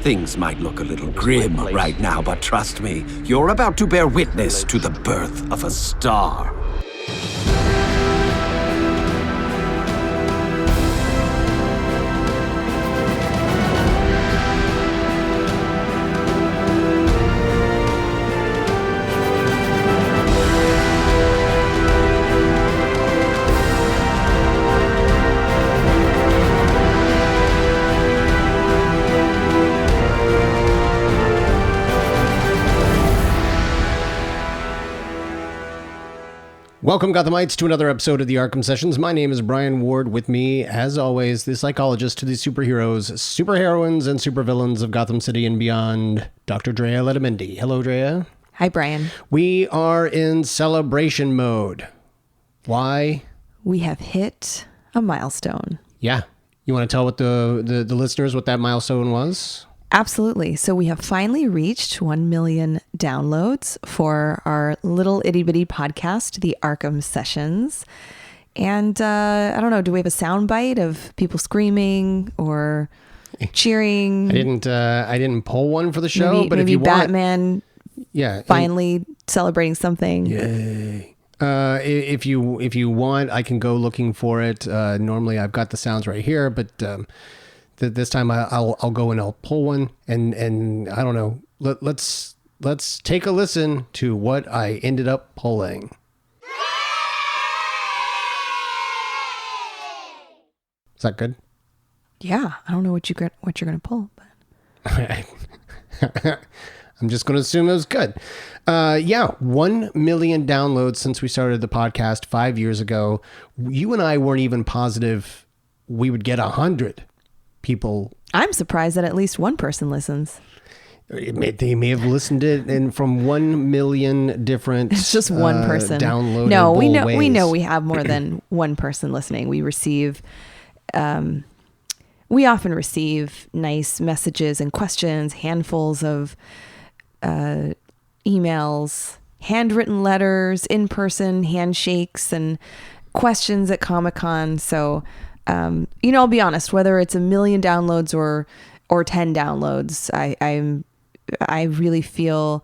Things might look a little grim right now, but trust me, you're about to bear witness to the birth of a star. Welcome, Gothamites, to another episode of the Arkham Sessions. My name is Brian Ward. With me, as always, the psychologist to the superheroes, superheroines, and supervillains of Gotham City and beyond, Dr. Drea Letamendi. Hello, Drea. Hi, Brian. We are in celebration mode. Why? We have hit a milestone. Yeah. You want to tell what the listeners what that milestone was? Absolutely. So we have finally reached 1 million downloads for our little itty bitty podcast, the Arkham Sessions. And I don't know, do we have a sound bite of people screaming or cheering? I didn't pull one for the show, but maybe if you Batman want, finally celebrating something. Yay. If you want, I can go looking for it. Normally I've got the sounds right here, but this time I'll go and I'll pull one, and I don't know. Let's take a listen to what I ended up pulling. Is that good? Yeah, I don't know what you're gonna pull, but I'm just going to assume it was good. 1 million downloads since we started the podcast 5 years ago. You and I weren't even positive we would get 100 people. I'm surprised that at least one person listens. They may have listened to it and from 1 million different it's just one person downloadable No, we ways. know we have more than one person listening. We often receive nice messages and questions, handfuls of emails, handwritten letters, in-person handshakes, and questions at Comic-Con. So I'll be honest, whether it's 1 million downloads or 10 downloads, I really feel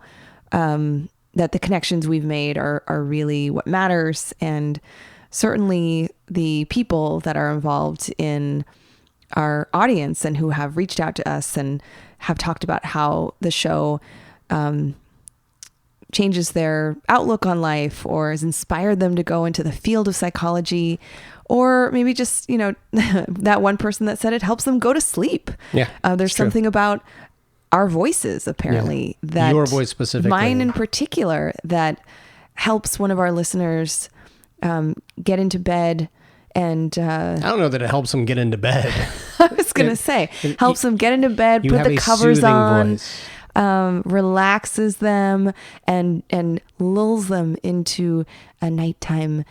that the connections we've made are really what matters. And certainly the people that are involved in our audience and who have reached out to us and have talked about how the show changes their outlook on life or has inspired them to go into the field of psychology. Or maybe just, that one person that said it helps them go to sleep. Yeah, there's something about our voices, apparently, that your voice specifically, mine in particular, that helps one of our listeners get into bed. And I don't know that it helps them get into bed. I was going to say, helps them get into bed, put the covers on, relaxes them, and lulls them into a nighttime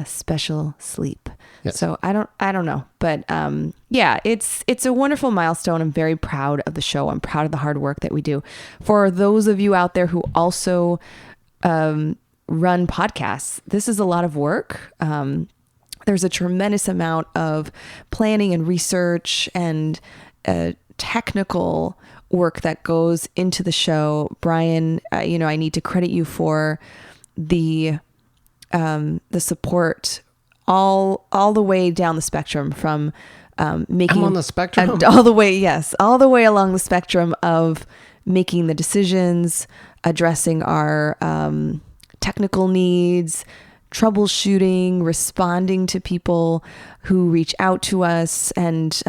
special sleep. Yes. So I don't know, but it's a wonderful milestone. I'm very proud of the show. I'm proud of the hard work that we do. For those of you out there who also run podcasts, this is a lot of work. There's a tremendous amount of planning and research and technical work that goes into the show. Brian, I need to credit you for the support all the way down the spectrum from making I'm on the spectrum all the way along the spectrum of making the decisions, addressing our technical needs, troubleshooting, responding to people who reach out to us, and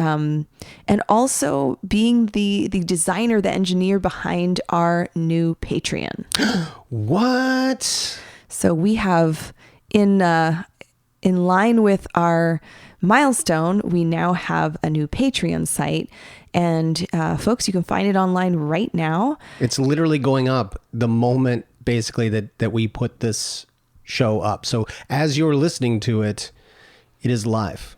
also being the designer, the engineer behind our new Patreon. What? So we have in line with our milestone, we now have a new Patreon site, and folks, you can find it online right now. It's literally going up the moment, basically, that we put this show up. So as you're listening to it, it is live.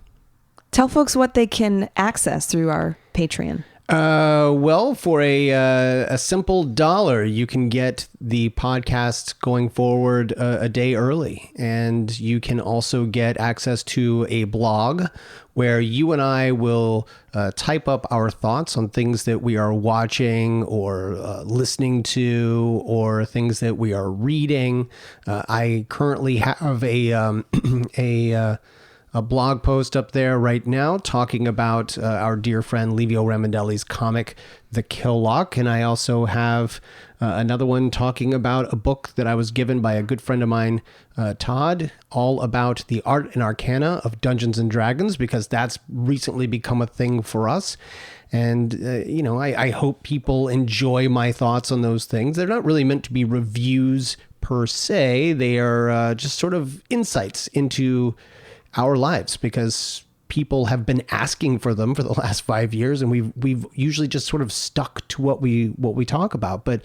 Tell folks what they can access through our Patreon. Well, for a simple $1, you can get the podcast going forward a day early, and you can also get access to a blog where you and I will type up our thoughts on things that we are watching or listening to, or things that we are reading. I currently have a blog post up there right now talking about our dear friend Livio Ramondelli's comic, The Kill Lock. And I also have another one talking about a book that I was given by a good friend of mine, Todd, all about the art and arcana of Dungeons and Dragons, because that's recently become a thing for us. And, I hope people enjoy my thoughts on those things. They're not really meant to be reviews per se. They are just sort of insights into our lives, because people have been asking for them for the last 5 years, and we've usually just sort of stuck to what we talk about. But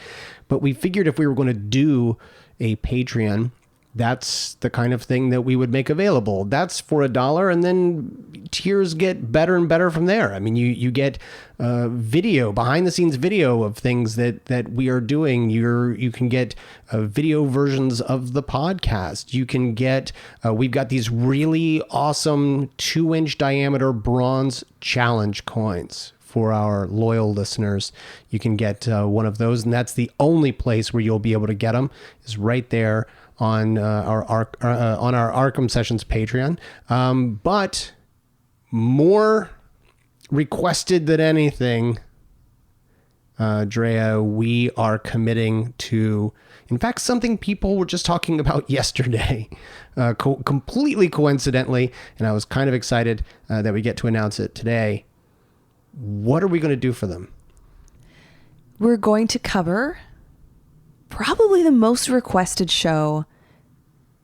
we figured if we were going to do a Patreon, that's the kind of thing that we would make available. That's for $1, and then tiers get better and better from there. I mean, you get video, behind the scenes video of things that we are doing. You can get video versions of the podcast. You can get, we've got these really awesome 2-inch diameter bronze challenge coins. For our loyal listeners, you can get one of those, and that's the only place where you'll be able to get them, is right there on our Arkham Sessions Patreon. But more requested than anything, Drea, we are committing to, in fact, something people were just talking about yesterday, completely coincidentally, and I was kind of excited that we get to announce it today. What are we going to do for them? We're going to cover probably the most requested show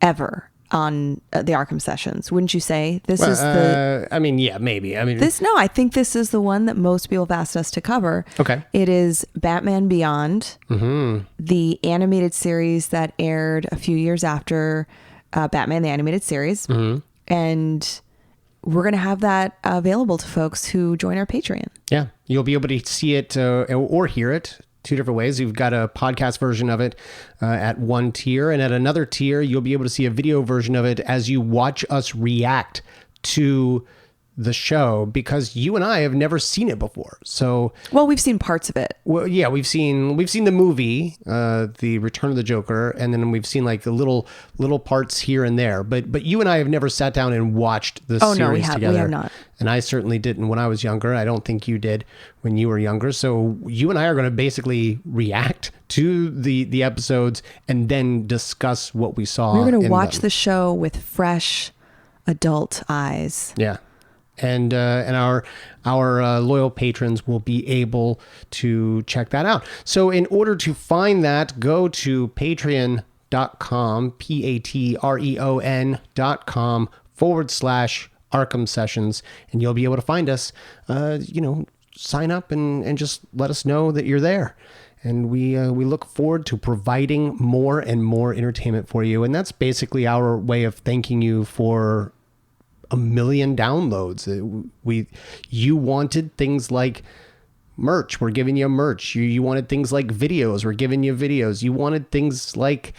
ever on the Arkham Sessions. Wouldn't you say? This is the... I mean, yeah, maybe. I mean, I think this is the one that most people have asked us to cover. Okay. It is Batman Beyond, the animated series that aired a few years after Batman the Animated Series. And we're going to have that available to folks who join our Patreon. Yeah, you'll be able to see it or hear it 2 different ways. You've got a podcast version of it at one tier, and at another tier, you'll be able to see a video version of it as you watch us react to the show, because you and I have never seen it before. So, well, we've seen parts of it. Well, yeah, we've seen the movie, The Return of the Joker, and then we've seen like the little parts here and there. But you and I have never sat down and watched the series together. We have not. And I certainly didn't when I was younger. I don't think you did when you were younger. So you and I are going to basically react to the episodes and then discuss what we saw. We're going to watch the show with fresh adult eyes. Yeah. And our loyal patrons will be able to check that out. So in order to find that, go to patreon.com, patreon.com/Arkham Sessions, and you'll be able to find us. Sign up and just let us know that you're there. And we look forward to providing more and more entertainment for you. And that's basically our way of thanking you for 1 million downloads. You wanted things like merch, we're giving you merch. You wanted things like videos, we're giving you videos. You wanted things like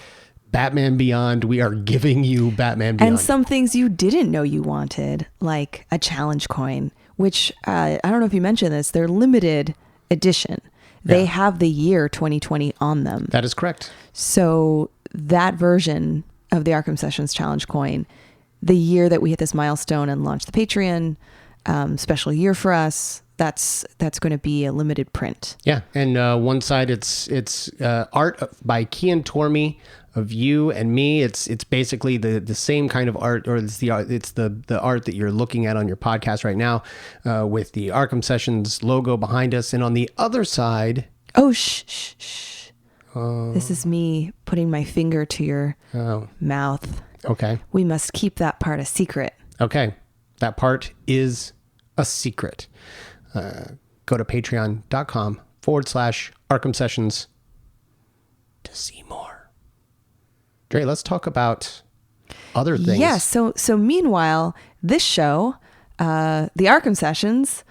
Batman Beyond, we are giving you Batman Beyond. And some things you didn't know you wanted, like a challenge coin, which I don't know if you mentioned this, they're limited edition. They have the year 2020 on them. That is correct. So that version of the Arkham Sessions challenge coin, the year that we hit this milestone and launched the Patreon, special year for us, that's going to be a limited print. Yeah, and one side it's art by Kian Tormey of you and me. It's basically the same kind of art, or it's the art that you're looking at on your podcast right now, with the Arkham Sessions logo behind us, and on the other side. Oh, shh. This is me putting my finger to your mouth. Okay. We must keep that part a secret. Okay. That part is a secret. Go to patreon.com/Arkham Sessions to see more. Dre, let's talk about other things. Yeah. So meanwhile, this show, the Arkham Sessions,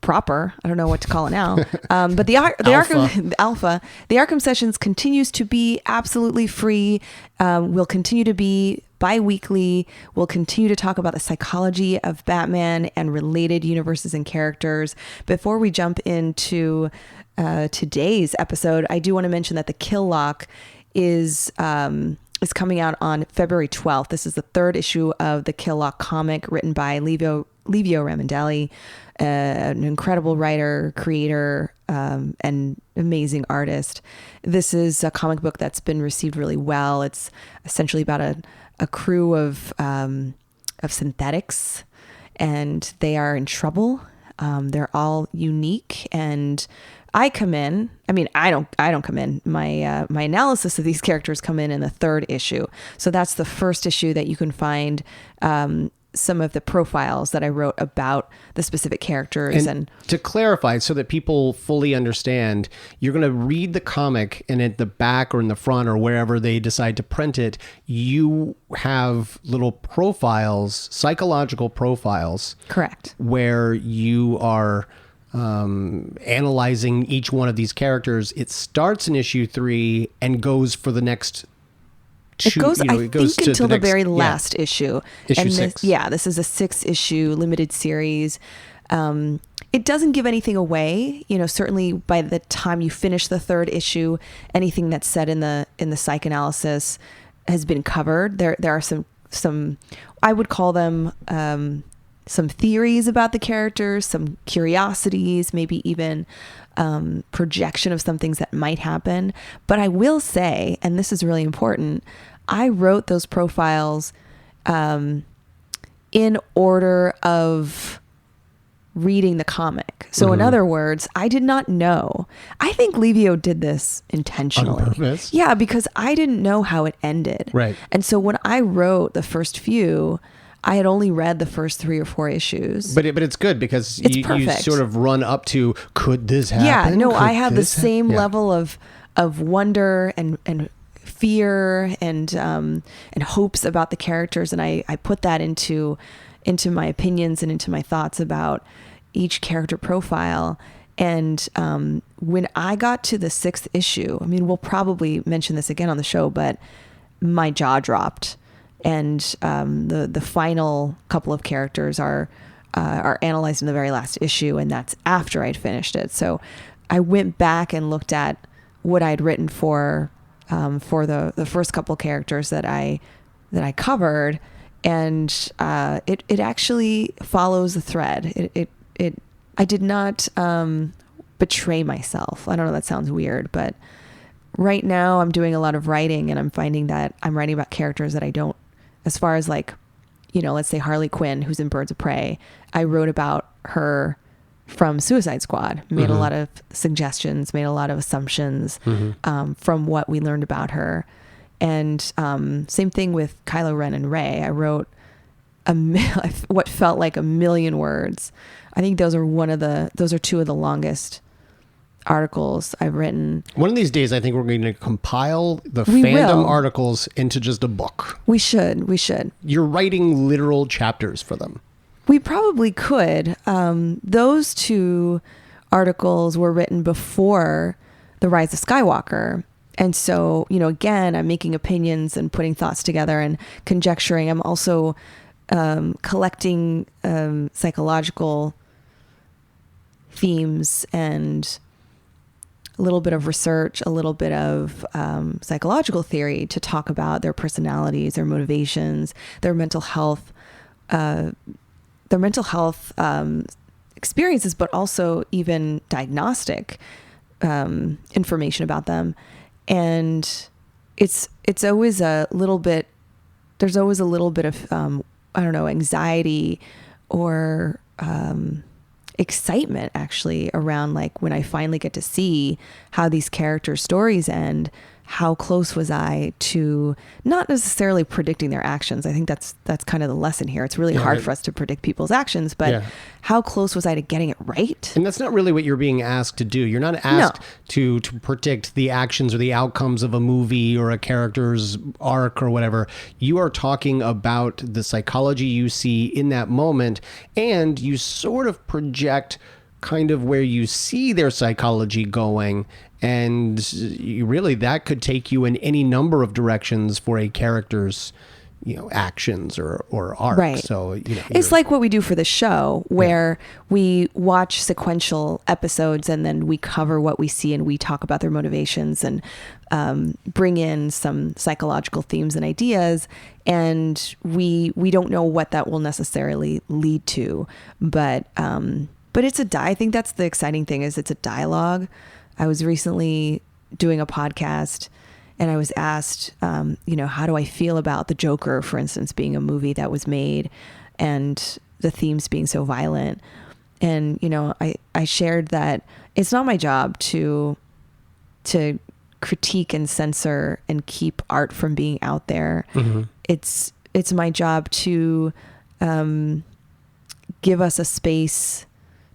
proper. I don't know what to call it now. But the Arkham Sessions continues to be absolutely free. Will continue to be bi-weekly. We'll continue to talk about the psychology of Batman and related universes and characters. Before we jump into today's episode, I do want to mention that the Kill Lock is coming out on February 12th. This is the third issue of the Kill Lock comic, written by Livio Ramondelli, an incredible writer, creator, and amazing artist. This is a comic book that's been received really well. It's essentially about a crew of synthetics, and they are in trouble. They're all unique, and I come in. I mean, I don't come in. My analysis of these characters come in the third issue. So that's the first issue that you can find some of the profiles that I wrote about the specific characters. And to clarify, so that people fully understand, you're going to read the comic, and at the back or in the front or wherever they decide to print it, you have little profiles, psychological profiles. Correct. Where you are analyzing each one of these characters. It starts in issue 3 and goes for the next two. It goes until the very last issue. Issue 6. This is a 6-issue limited series. It doesn't give anything away. Certainly by the time you finish the third issue, anything that's said in the psychoanalysis has been covered. There are some I would call them some theories about the characters, some curiosities, maybe even projection of some things that might happen. But I will say, and this is really important, I wrote those profiles in order of reading the comic. So in other words, I did not know. I think Livio did this intentionally. On purpose? Yeah, because I didn't know how it ended. Right. And so when I wrote the first few, I had only read the first 3 or 4 issues. But it's good because you sort of run up to, could this happen? Yeah, no, Could I have the this same level of wonder and fear and hopes about the characters, and I put that into my opinions and into my thoughts about each character profile. And when I got to the 6th issue, I mean, we'll probably mention this again on the show, but my jaw dropped. And the final couple of characters are analyzed in the very last issue, and that's after I'd finished it. So I went back and looked at what I'd written for the first couple of characters that I covered, and it actually follows the thread. I did not betray myself. I don't know, that sounds weird, but right now I'm doing a lot of writing, and I'm finding that I'm writing about characters that I don't, as far as like, let's say Harley Quinn, who's in Birds of Prey. I wrote about her from Suicide Squad, made a lot of suggestions, made a lot of assumptions from what we learned about her. And same thing with Kylo Ren and Rey. I wrote what felt like 1,000,000 words. I think those are 2 of the longest articles I've written. One of these days, I think we're going to compile the fandom articles into just a book. We should. You're writing literal chapters for them. We probably could. Those 2 articles were written before The Rise of Skywalker. And so, again, I'm making opinions and putting thoughts together and conjecturing. I'm also collecting psychological themes and a little bit of research, a little bit of psychological theory to talk about their personalities, their motivations, their mental health experiences, but also even diagnostic information about them. And it's always a little bit, there's always a little bit of, anxiety or excitement actually around like when I finally get to see how these characters' stories end. How close was I to not necessarily predicting their actions? I think that's kind of the lesson here. It's really hard for us to predict people's actions, but how close was I to getting it right? And that's not really what you're being asked to do. You're not asked to predict the actions or the outcomes of a movie or a character's arc or whatever. You are talking about the psychology you see in that moment, and you sort of project kind of where you see their psychology going, and really that could take you in any number of directions for a character's actions or arc. Right. So it's like what we do for the show, where we watch sequential episodes and then we cover what we see and we talk about their motivations and bring in some psychological themes and ideas. And we don't know what that will necessarily lead to, but it's I think that's the exciting thing, is it's a dialogue. I was recently doing a podcast and I was asked, how do I feel about The Joker, for instance, being a movie that was made and the themes being so violent. And, I shared that it's not my job to critique and censor and keep art from being out there. Mm-hmm. It's my job to give us a space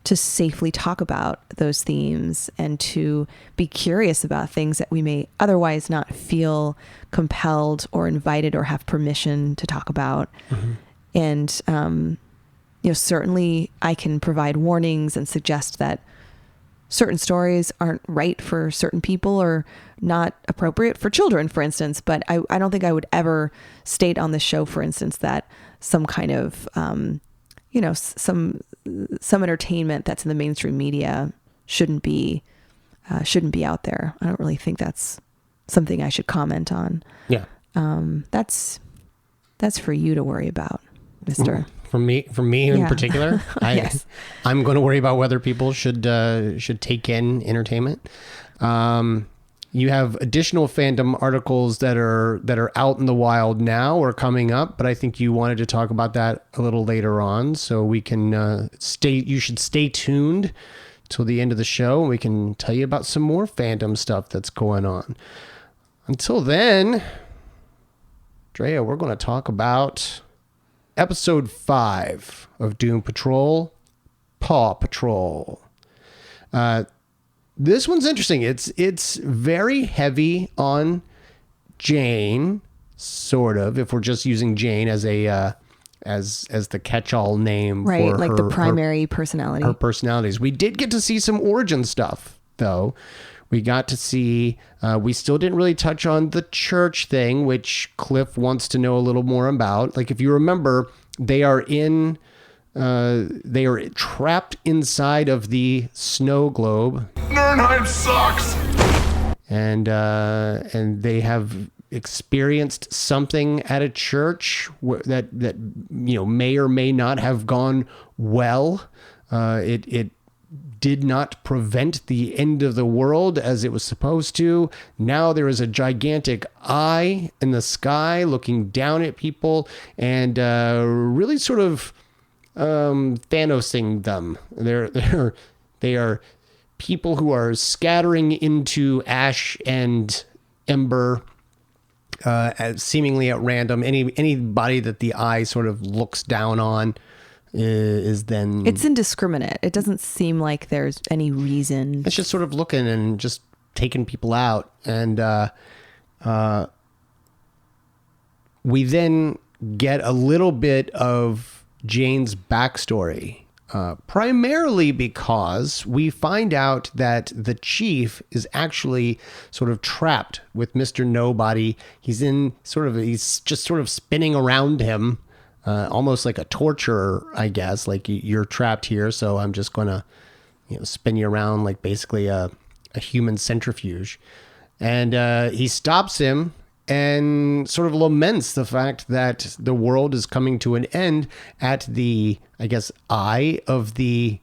to safely talk about those themes and to be curious about things that we may otherwise not feel compelled or invited or have permission to talk about. Mm-hmm. And, certainly I can provide warnings and suggest that certain stories aren't right for certain people or not appropriate for children, for instance. But I don't think I would ever state on the show, for instance, that some kind of, some entertainment that's in the mainstream media shouldn't be out there. I don't really think that's something I should comment on. Yeah. That's for you to worry about, Mister. For me in particular, Yes. I'm going to worry about whether people should take in entertainment. You have additional fandom articles that are out in the wild now or coming up, but I think you wanted to talk about that a little later on, so we can you should stay tuned till the end of the show, and we can tell you about some more fandom stuff that's going on. Until then, Drea, we're going to talk about episode 5 of Doom Patrol, Paw Patrol. This one's interesting. It's very heavy on Jane, sort of, if we're just using Jane as a as the catch-all name, right? For like her, the primary personality. Her personalities. We did get to see some origin stuff, though. We got to see. We still didn't really touch on the church thing, which Cliff wants to know a little more about. Like, if you remember, they are trapped inside of the snow globe. Nernheim sucks! And they have experienced something at a church that may or may not have gone well. It did not prevent the end of the world as it was supposed to. Now there is a gigantic eye in the sky looking down at people and really sort of Thanosing them. They are people who are scattering into ash and ember, seemingly at random. Anybody that the eye sort of looks down on is then... It's indiscriminate. It doesn't seem like there's any reason. It's just sort of looking and just taking people out. And we then get a little bit of Jane's backstory, primarily because we find out that the chief is actually sort of trapped with Mr. Nobody. He's just sort of spinning around him, almost like a torturer, I guess. Like, you're trapped here, so I'm just going to, spin you around like basically a human centrifuge. And he stops him and sort of laments the fact that the world is coming to an end at the, I guess, eye of the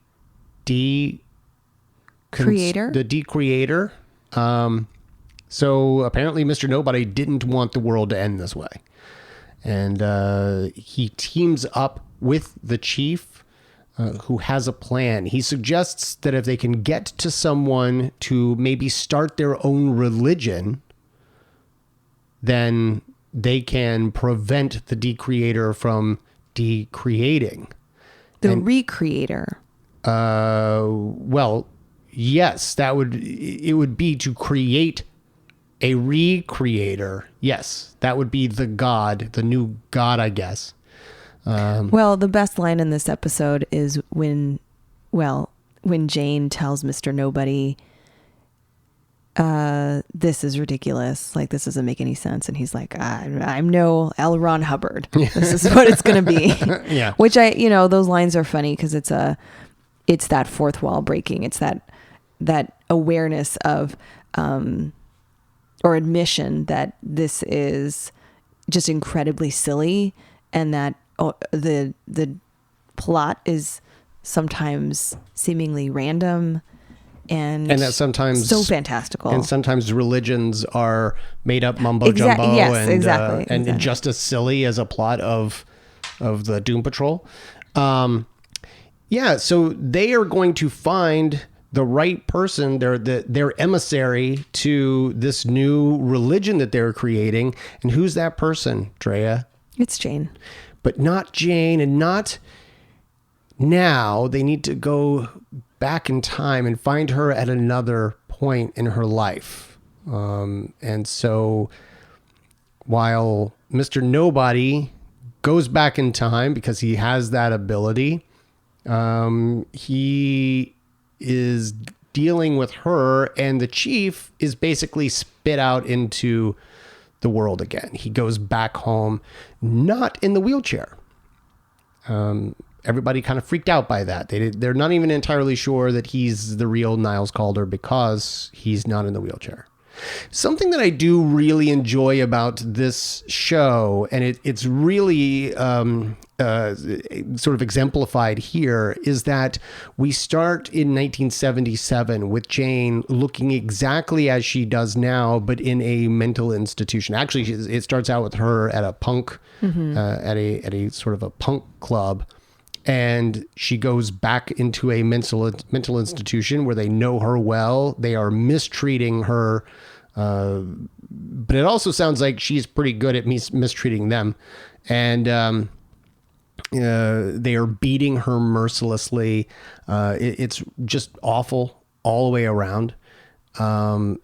creator. The decreator. So apparently Mr. Nobody didn't want the world to end this way. And he teams up with the chief, who has a plan. He suggests that if they can get to someone to maybe start their own religion, then they can prevent the decreator from decreating. The recreator. Well, yes, it would be to create a recreator. Yes, that would be the god, the new god, I guess. Well, the best line in this episode is when, when Jane tells Mr. Nobody, this is ridiculous. Like, this doesn't make any sense. And he's like, I'm no L. Ron Hubbard. This is what it's going to be. Yeah. Which those lines are funny because it's that fourth wall breaking. It's that awareness of, or admission that this is just incredibly silly, and that the plot is sometimes seemingly random and that sometimes so fantastical, and sometimes religions are made up mumbo jumbo, yes, exactly. And just as silly as a plot of the Doom Patrol. So they are going to find the right person, their emissary to this new religion that they're creating. And who's that person, Drea? It's Jane. But not Jane, and not now. They need to go back in time and find her at another point in her life. And so while Mr. Nobody goes back in time because he has that ability, he is dealing with her, and the chief is basically spit out into the world again. He goes back home, not in the wheelchair. Everybody kind of freaked out by that. They're not even entirely sure that he's the real Niles Calder because he's not in the wheelchair. Something that I do really enjoy about this show, and it's really sort of exemplified here, is that we start in 1977 with Jane looking exactly as she does now, but in a mental institution. Actually, it starts out with her at a punk, at a sort of a punk club. And she goes back into a mental institution where they know her well. They are mistreating her. But it also sounds like she's pretty good at mistreating them. And they are beating her mercilessly. It's just awful all the way around. But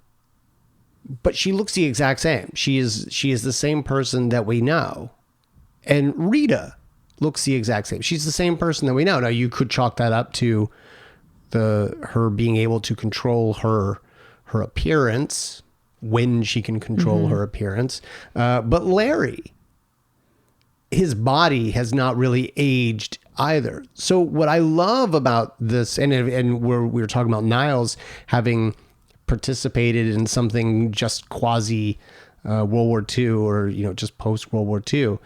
she looks the exact same. She is the same person that we know. And Rita looks the exact same. She's the same person that we know. Now, you could chalk that up to her being able to control her appearance when she can control her appearance. But Larry, his body has not really aged either. So what I love about this, and we were talking about Niles having participated in something just quasi World War II, or just post World War II.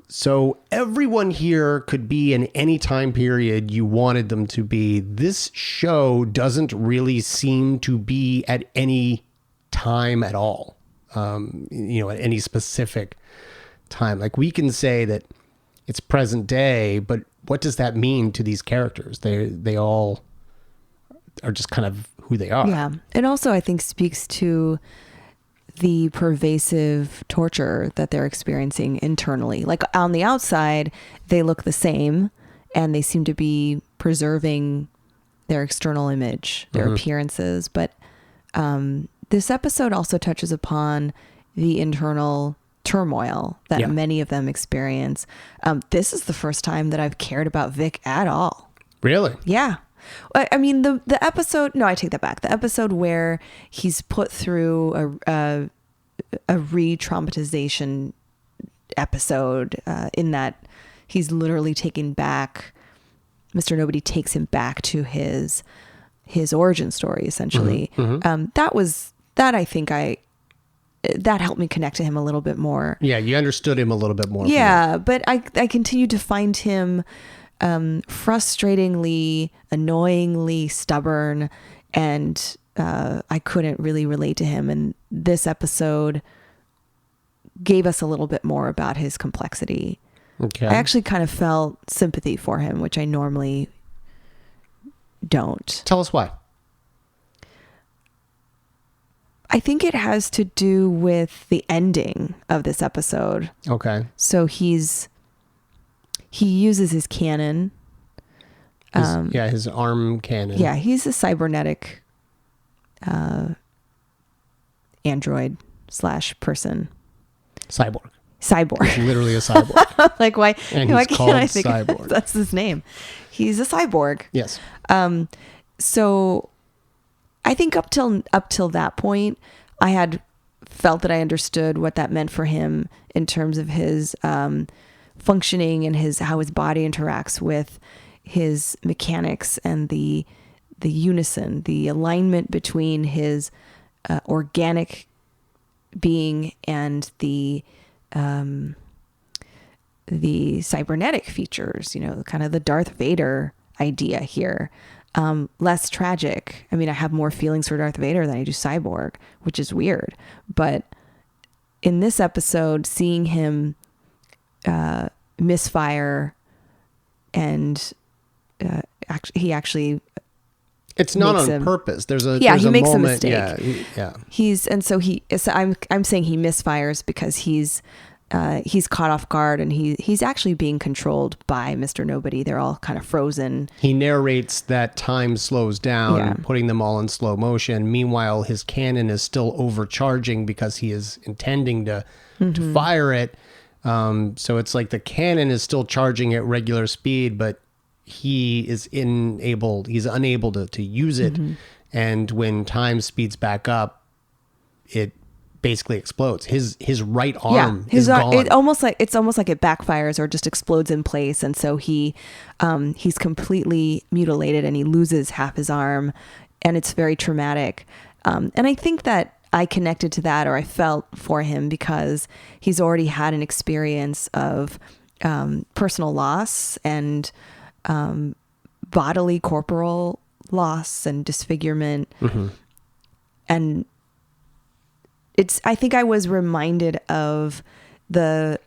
So everyone here could be in any time period you wanted them to be. This show doesn't really seem to be at any time at all. At any specific time. Like, we can say that it's present day, but what does that mean to these characters? They all are just kind of who they are. Yeah. It also, I think, speaks to the pervasive torture that they're experiencing internally. Like, on the outside, they look the same and they seem to be preserving their external image, their appearances. But this episode also touches upon the internal turmoil that many of them experience. This is the first time that I've cared about Vic at all. Really? Yeah. I mean, the episode, no, I take that back. The episode where he's put through a re-traumatization episode, in that he's literally taken back, Mr. Nobody takes him back to his origin story, essentially. That helped me connect to him a little bit more. Yeah, you understood him a little bit more. Yeah, but I continued to find him frustratingly, annoyingly stubborn, and I couldn't really relate to him. And this episode gave us a little bit more about his complexity. Okay. I actually kind of felt sympathy for him, which I normally don't. Tell us why. I think it has to do with the ending of this episode. Okay. So he uses his cannon. His arm cannon. Yeah, he's a cybernetic android / person. Cyborg. cyborg. Literally a cyborg. Like why? And why he's can't called I think Cyborg. that's his name? He's a cyborg. Yes. So I think up till that point, I had felt that I understood what that meant for him in terms of his functioning and how his body interacts with his mechanics and the unison, the alignment between his organic being and the cybernetic features, kind of the Darth Vader idea here. Less tragic. I mean, I have more feelings for Darth Vader than I do Cyborg, which is weird. But in this episode, seeing him misfire and he actually it's not on him, purpose. There's a he makes moment, a mistake. Yeah. I'm saying he misfires because he's caught off guard and he's actually being controlled by Mr. Nobody. They're all kind of frozen. He narrates that time slows down, putting them all in slow motion. Meanwhile, his cannon is still overcharging because he is intending to fire it. So it's like the cannon is still charging at regular speed, but he's unable to use it. And when time speeds back up, it basically explodes. His right arm is gone. It's almost like it backfires or just explodes in place, and so he's completely mutilated and he loses half his arm, and it's very traumatic. And I think that I connected to that, or I felt for him, because he's already had an experience of personal loss and bodily corporal loss and disfigurement. And I think I was reminded of the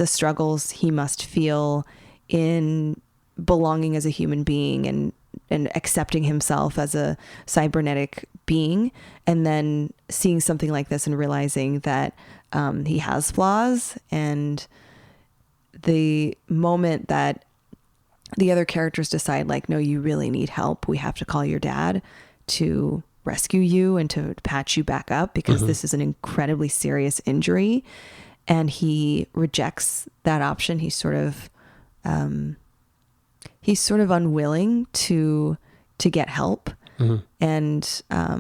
struggles he must feel in belonging as a human being and accepting himself as a cybernetic being, and then seeing something like this and realizing that he has flaws. And the moment that the other characters decide, like, no, you really need help, we have to call your dad to rescue you and to patch you back up, because this is an incredibly serious injury, and he rejects that option. He's sort of unwilling to get help. And I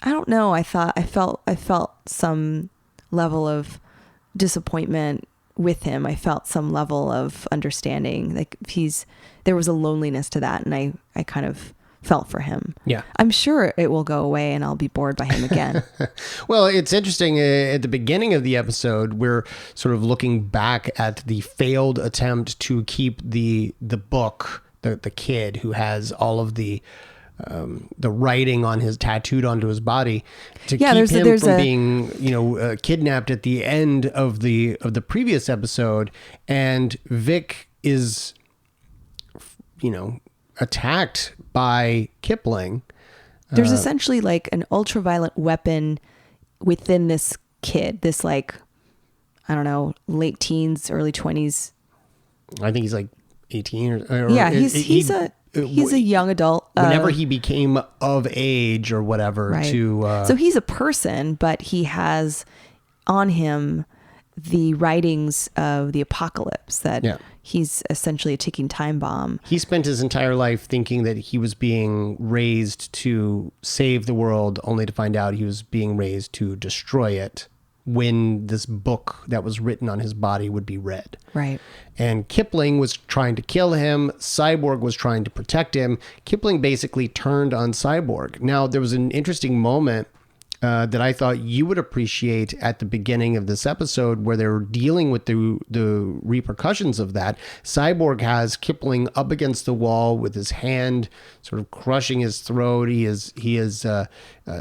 don't know, I felt some level of disappointment with him. I felt some level of understanding, like there was a loneliness to that, and I kind of felt for him. Yeah. I'm sure it will go away and I'll be bored by him again. Well, it's interesting. At the beginning of the episode, we're sort of looking back at the failed attempt to keep the book, the kid who has all of the writing on his tattooed onto his body, to keep him from being, kidnapped at the end of the previous episode. And Vic is, attacked by Kipling. There's essentially like an ultraviolet weapon within this kid, this, like, I don't know, late teens, early 20s. I think he's like 18 or yeah, he's a young adult. Whenever he became of age or whatever, right. So he's a person, but he has on him the writings of the apocalypse, that he's essentially a ticking time bomb. He spent his entire life thinking that he was being raised to save the world, only to find out he was being raised to destroy it when this book that was written on his body would be read. Right. And Kipling was trying to kill him. Cyborg was trying to protect him. Kipling basically turned on Cyborg. Now, there was an interesting moment that I thought you would appreciate at the beginning of this episode, where they're dealing with the repercussions of that. Cyborg has Kipling up against the wall with his hand sort of crushing his throat. He is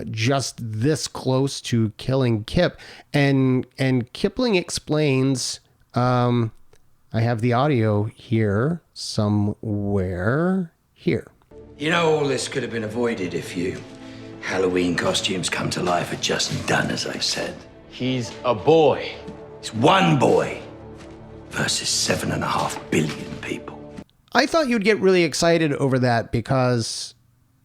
just this close to killing Kip. And Kipling explains, I have the audio here somewhere here. All this could have been avoided if Halloween costumes come to life had just done as I said. He's a boy. It's one boy versus 7.5 billion people. I thought you'd get really excited over that, because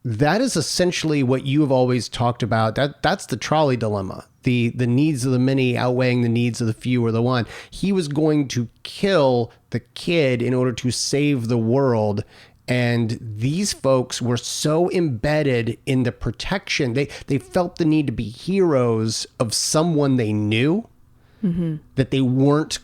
that is essentially what you have always talked about. That's the trolley dilemma. the needs of the many outweighing the needs of the few or the one. He was going to kill the kid in order to save the world. And these folks were so embedded in the protection. They felt the need to be heroes of someone they knew, that they weren't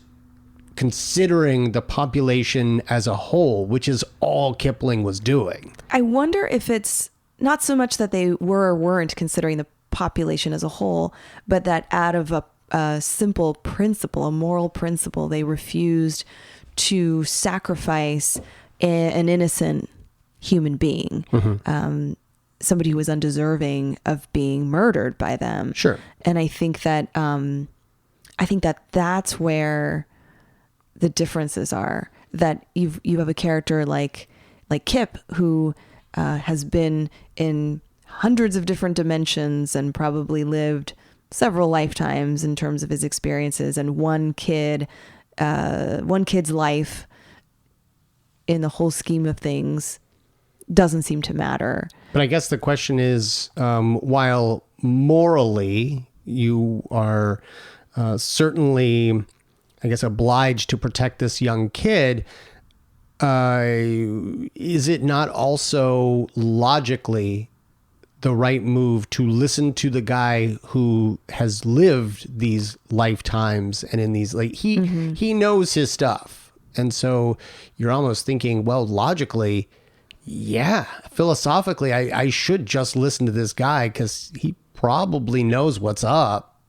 considering the population as a whole, which is all Kipling was doing. I wonder if it's not so much that they were or weren't considering the population as a whole, but that out of a simple principle, a moral principle, they refused to sacrifice an innocent human being, somebody who was undeserving of being murdered by them. Sure. And I think that that's where the differences are. That you have a character like Kip, who has been in hundreds of different dimensions and probably lived several lifetimes in terms of his experiences, and one kid's life in the whole scheme of things doesn't seem to matter. But I guess the question is, while morally you are certainly, I guess, obliged to protect this young kid, is it not also logically the right move to listen to the guy who has lived these lifetimes and in these, like, he knows his stuff. And so you're almost thinking, well, logically, yeah, philosophically, I should just listen to this guy because he probably knows what's up.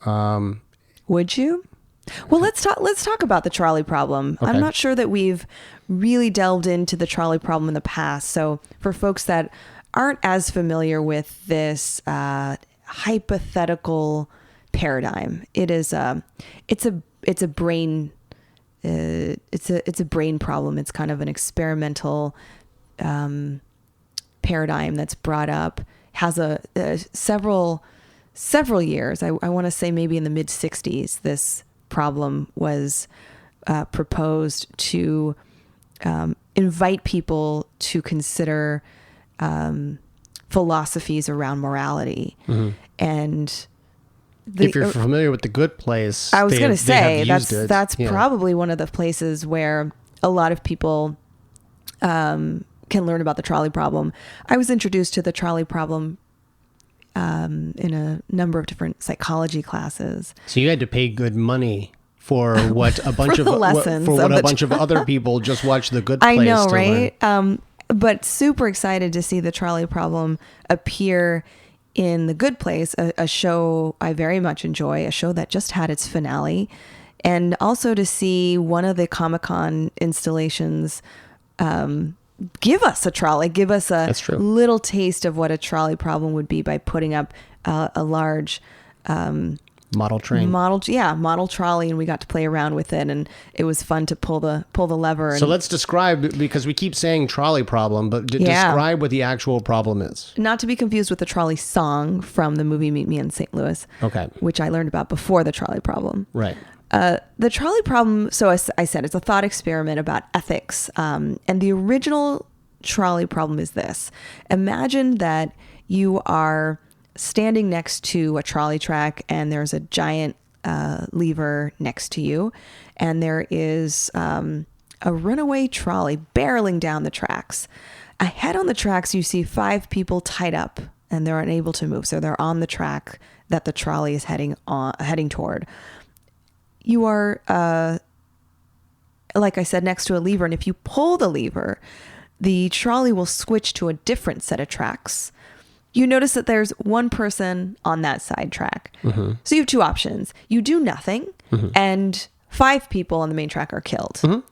Would you? Well, let's talk about the trolley problem. Okay. I'm not sure that we've really delved into the trolley problem in the past. So for folks that aren't as familiar with this hypothetical paradigm, it's a brain problem. It's kind of an experimental paradigm that's brought up, has several years. I want to say maybe in the mid 60s, this problem was proposed to invite people to consider philosophies around morality. And if you're familiar with The Good Place, I was going to say that's Yeah. probably one of the places where a lot of people can learn about the trolley problem. I was introduced to the trolley problem in a number of different psychology classes. So you had to pay good money for what a bunch For of the lessons for what of a bunch of other people just watch The Good I Place. know, to right? learn. But super excited to see the trolley problem appear in The Good Place, a show I very much enjoy, a show that just had its finale, and also to see one of the Comic-Con installations give us a trolley, give us a That's true. little taste of what a trolley problem would be by putting up a large Model train. model trolley, and we got to play around with it, and it was fun to pull the lever. So let's describe, because we keep saying trolley problem, but describe what the actual problem is. Not to be confused with the trolley song from the movie Meet Me in St. Louis, Okay. which I learned about before the trolley problem. Right. The trolley problem, so as I said, it's a thought experiment about ethics. And the original trolley problem is this. Imagine that you are standing next to a trolley track and there's a giant lever next to you. And there is a runaway trolley barreling down the tracks. Ahead on the tracks, you see 5 people tied up and they're unable to move. So they're on the track that the trolley is heading toward. You are, like I said, next to a lever. And if you pull the lever, the trolley will switch to a different set of tracks. You notice that there's one person on that side track. Mm-hmm. So you have 2 options. You do nothing, and 5 people on the main track are killed. Mm-hmm.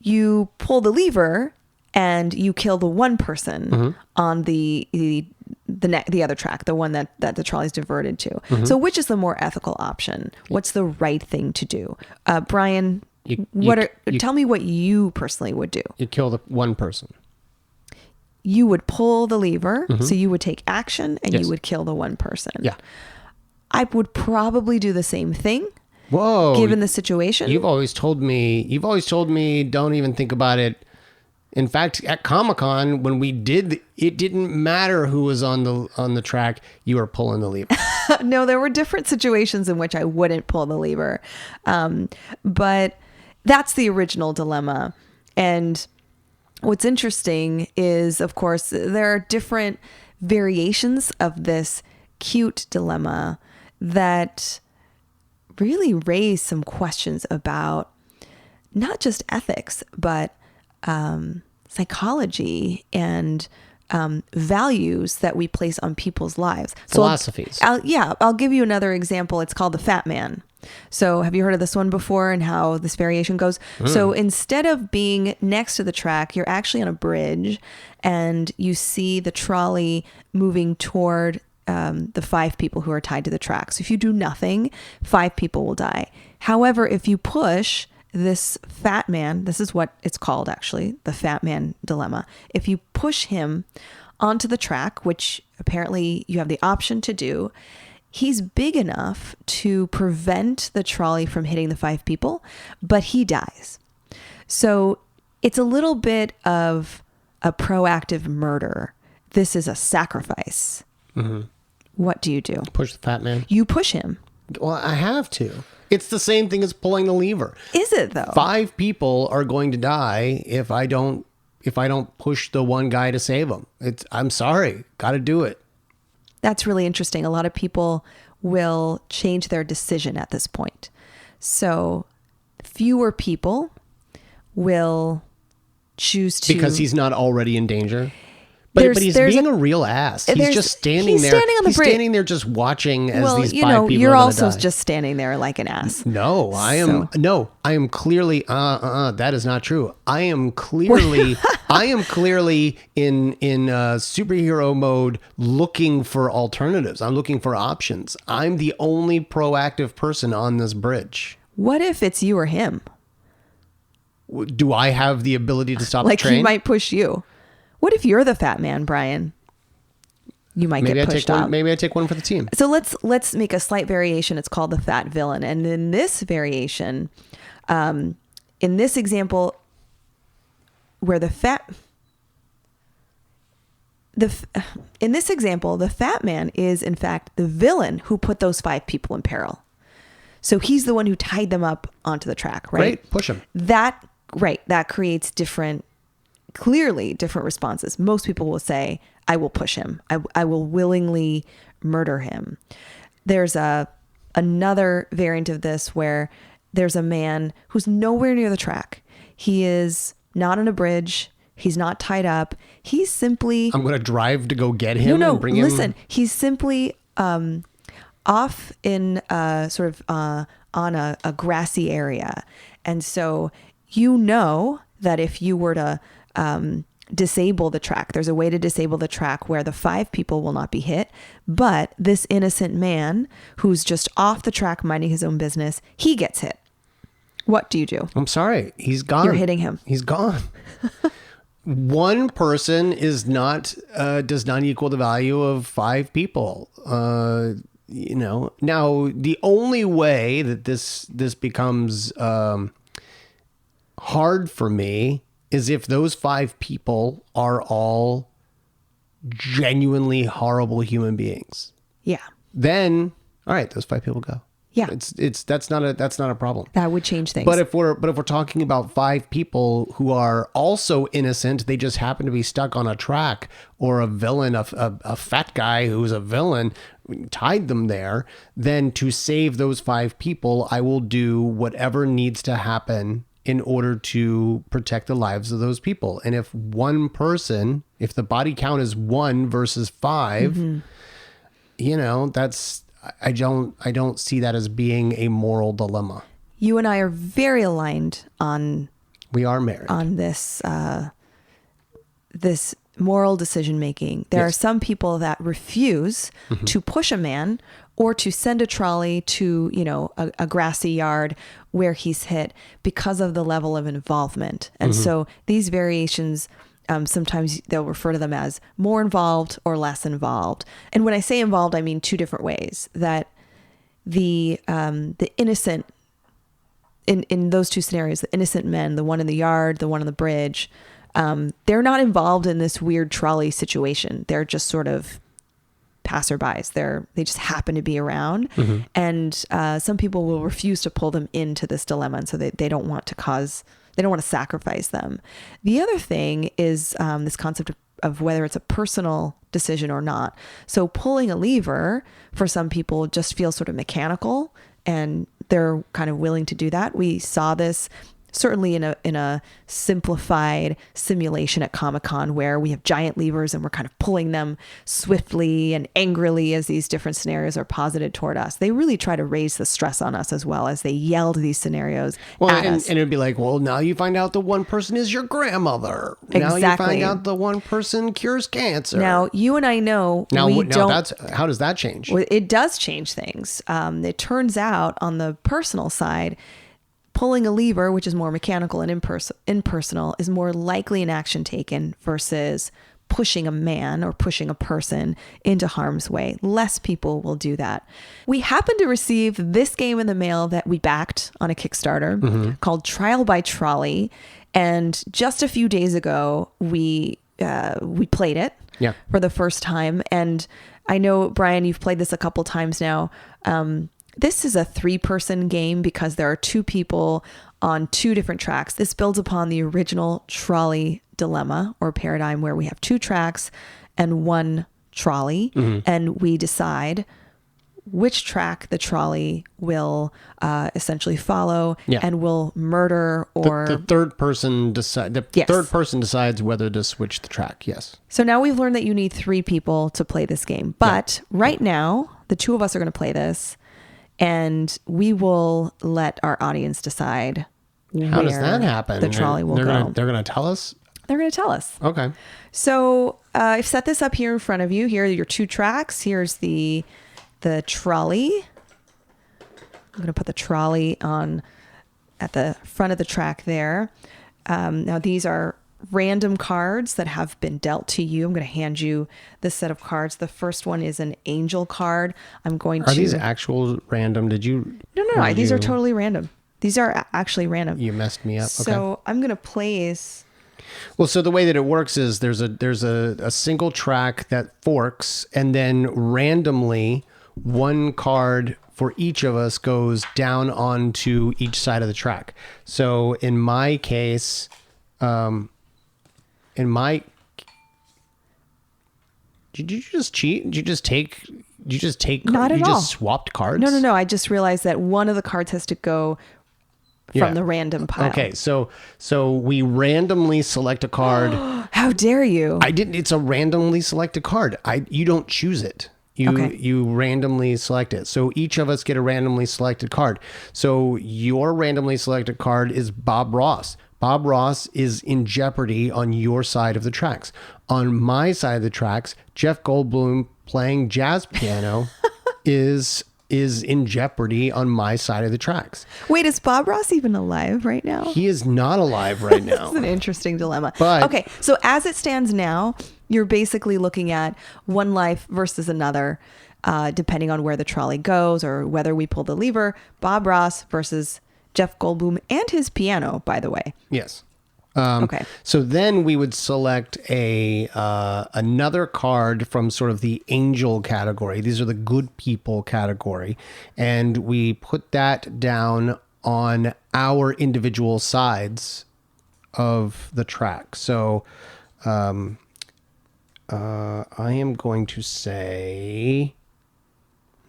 You pull the lever, and you kill the one person on the other track, the one that the trolley's diverted to. Mm-hmm. So which is the more ethical option? What's the right thing to do? Brian, tell me what you personally would do. You kill the one person. You would pull the lever, so you would take action, and Yes. you would kill the one person. Yeah. I would probably do the same thing. Whoa. Given the situation. You've always told me don't even think about it. In fact, at Comic-Con, when we did, it didn't matter who was on the track. You were pulling the lever. No, there were different situations in which I wouldn't pull the lever. But that's the original dilemma. And what's interesting is, of course, there are different variations of this cute dilemma that really raise some questions about not just ethics, but psychology and values that we place on people's lives. Philosophies. I'll give you another example. It's called the fat man. So have you heard of this one before and how this variation goes? So instead of being next to the track, you're actually on a bridge and you see the trolley moving toward the 5 people who are tied to the track. So if you do nothing, 5 people will die. However, if you push this fat man, this is what it's called actually, the fat man dilemma. If you push him onto the track, which apparently you have the option to do, he's big enough to prevent the trolley from hitting the 5 people, but he dies. So it's a little bit of a proactive murder. This is a sacrifice. Mm-hmm. What do you do? Push the fat man. You push him. Well, I have to. It's the same thing as pulling the lever. Is it though? 5 people are going to die if I don't push the one guy to save them. I'm sorry. Got to do it. That's really interesting. A lot of people will change their decision at this point. So fewer people will choose to... Because he's not already in danger? But he's being a real ass. He's just standing there. Standing on the he's bridge. Standing there just watching as these 5 people you're are going to also die. just standing there like an ass. No, I am clearly that is not true. I am clearly in superhero mode looking for alternatives. I'm looking for options. I'm the only proactive person on this bridge. What if it's you or him? Do I have the ability to stop the train? Like he might push you. What if you're the fat man, Brian? You might get pushed off. Maybe I take one for the team. So let's make a slight variation. It's called the fat villain. And in this variation, in this example, where the fat man is in fact the villain who put those 5 people in peril. So he's the one who tied them up onto the track, right? Right, push him. That creates clearly different responses. Most people will say, I will push him. I will willingly murder him. There's another variant of this where there's a man who's nowhere near the track. He is not on a bridge. He's not tied up. He's simply... I'm going to drive to go get him and bring him... Listen, he's simply off in on a grassy area. And so you know that if you were to disable the track, there's a way to disable the track where the 5 people will not be hit, but this innocent man who's just off the track minding his own business, he gets hit. What do you do? I'm sorry. He's gone. You're hitting him. He's gone. One person does not equal the value of 5 people. Now the only way that this becomes hard for me is if those 5 people are all genuinely horrible human beings. Yeah. Then, all right, those 5 people go. Yeah. That's not a problem. That would change things. But if we're talking about 5 people who are also innocent, they just happen to be stuck on a track, or a villain, a fat guy who's a villain tied them there, then to save those 5 people, I will do whatever needs to happen in order to protect the lives of those people. And if one person, if the body count is 1 versus 5, that's, I don't see that as being a moral dilemma. You and I are very aligned on... We are married. On this, this moral decision making. There are some people that refuse to push a man or to send a trolley to, a grassy yard where he's hit because of the level of involvement. And so these variations, sometimes they'll refer to them as more involved or less involved. And when I say involved, I mean 2 different ways. That the innocent, in those 2 scenarios, the innocent men, the one in the yard, the one on the bridge, they're not involved in this weird trolley situation. They're just sort of passerbys. They just happen to be around, and some people will refuse to pull them into this dilemma, and so they don't want to sacrifice them. The other thing is this concept of whether it's a personal decision or not. So pulling a lever for some people just feels sort of mechanical, and they're kind of willing to do that. We saw this certainly in a simplified simulation at Comic-Con, where we have giant levers and we're kind of pulling them swiftly and angrily as these different scenarios are posited toward us. They really try to raise the stress on us as well as they yelled these scenarios at us. And it'd be like, well, now you find out the one person is your grandmother. Now you find out the one person cures cancer. Now, you and I know how does that change? Well, it does change things. It turns out on the personal side, pulling a lever, which is more mechanical and impersonal, is more likely an action taken versus pushing a man or pushing a person into harm's way. Less people will do that. We happen to receive this game in the mail that we backed on a Kickstarter called Trial by Trolley. And just a few days ago, we played it for the first time. And I know, Brian, you've played this a couple times now. This is a 3-person game because there are 2 people on 2 different tracks. This builds upon the original trolley dilemma or paradigm, where we have 2 tracks and 1 trolley, and we decide which track the trolley will essentially follow and will murder or the third person third person decides whether to switch the track. Yes. So now we've learned that you need 3 people to play this game, but right now the 2 of us are going to play this. And we will let our audience decide how does that happen. The trolley will go. They're going to tell us? They're going to tell us. Okay. So I've set this up here in front of you. Here are your 2 tracks. Here's the trolley. I'm going to put the trolley on at the front of the track there. Now these are random cards that have been dealt to you. I'm going to hand you this set of cards. The first one is an angel card. Are these actual random? Did you? No. These are totally random. These are actually random. You messed me up. So okay. I'm going to place. Well, so the way that it works is there's a single track that forks, and then randomly 1 card for each of us goes down onto each side of the track. So in my case, did you just cheat? Did you just take? Not at all. You just swapped cards? No. I just realized that one of the cards has to go from the random pile. Okay, so we randomly select a card. How dare you? I didn't. It's a randomly selected card. You don't choose it. You randomly select it. So each of us get a randomly selected card. So your randomly selected card is Bob Ross. Bob Ross is in jeopardy on your side of the tracks. On my side of the tracks, Jeff Goldblum playing jazz piano is in jeopardy on my side of the tracks. Wait, is Bob Ross even alive right now? He is not alive right now. It's an interesting dilemma. But, okay, so as it stands now, you're basically looking at one life versus another, depending on where the trolley goes or whether we pull the lever. Bob Ross versus Jeff Goldblum and his piano, by the way. Yes. Okay. So then we would select another card from sort of the angel category. These are the good people category. And we put that down on our individual sides of the track. So I am going to say,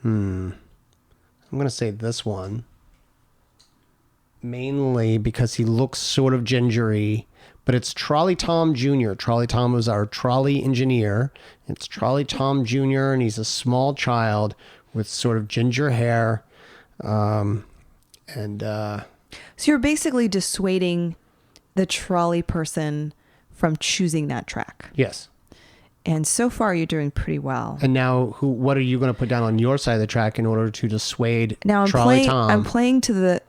I'm going to say this one. Mainly because he looks sort of gingery, but it's Trolley Tom Jr. Trolley Tom was our trolley engineer. It's Trolley Tom Jr. and he's a small child with sort of ginger hair. So you're basically dissuading the trolley person from choosing that track. Yes. And so far, you're doing pretty well. And now, what are you going to put down on your side of the track in order to dissuade Trolley Tom? I'm playing to the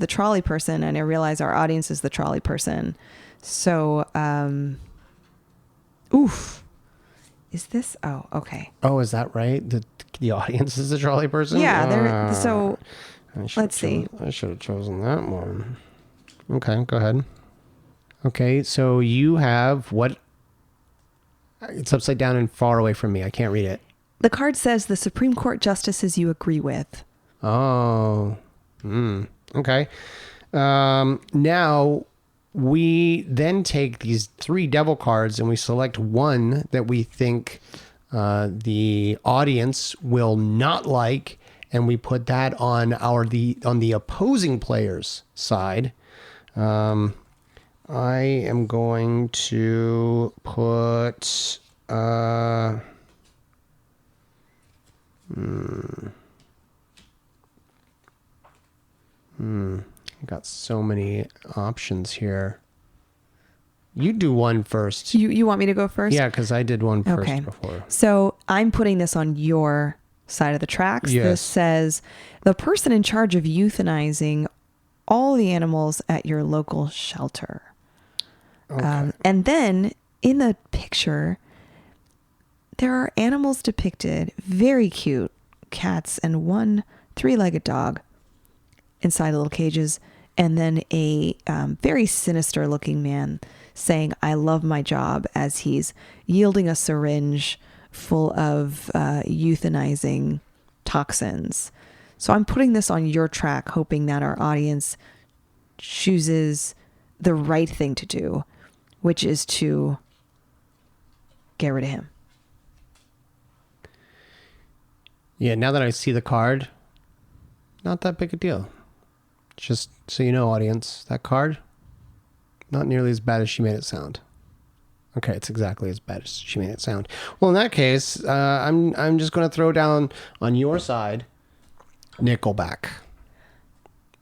trolley person, and I realize our audience is the trolley person. So, is this? Oh, okay. Oh, is that right? The audience is the trolley person? Yeah. So, let's see. I should have chosen that one. Okay, go ahead. Okay, so you have what? It's upside down and far away from me. I can't read it. The card says the Supreme Court justices you agree with. Oh. Okay. Now we then take these 3 devil cards and we select one that we think the audience will not like, and we put that on the opposing player's side. I am going to put I got so many options here. You do one first. You want me to go first? Yeah, because I did one first Okay. before. So I'm putting this on your side of the tracks. Yes. This says the person in charge of euthanizing all the animals at your local shelter. Okay. And then in the picture, there are animals depicted, very cute, cats and one 3-legged dog inside little cages, and then a very sinister looking man saying, "I love my job," as he's yielding a syringe full of euthanizing toxins. So I'm putting this on your track, hoping that our audience chooses the right thing to do, which is to get rid of him. Yeah, now that I see the card, not that big a deal. Just so you know, audience, that card, not nearly as bad as she made it sound. Okay, it's exactly as bad as she made it sound. Well, in that case, I'm just going to throw down on your side, Nickelback.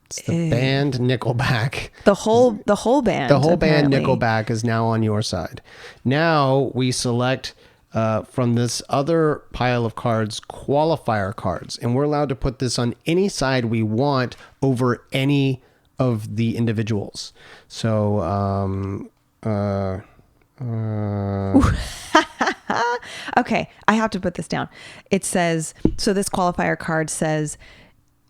It's the band Nickelback. The whole band. The whole band apparently. Nickelback is now on your side. Now we select from this other pile of cards, Qualifier Cards, and we're allowed to put this on any side we want over any of the individuals. So, Okay, I have to put this down. It says, so this qualifier card says,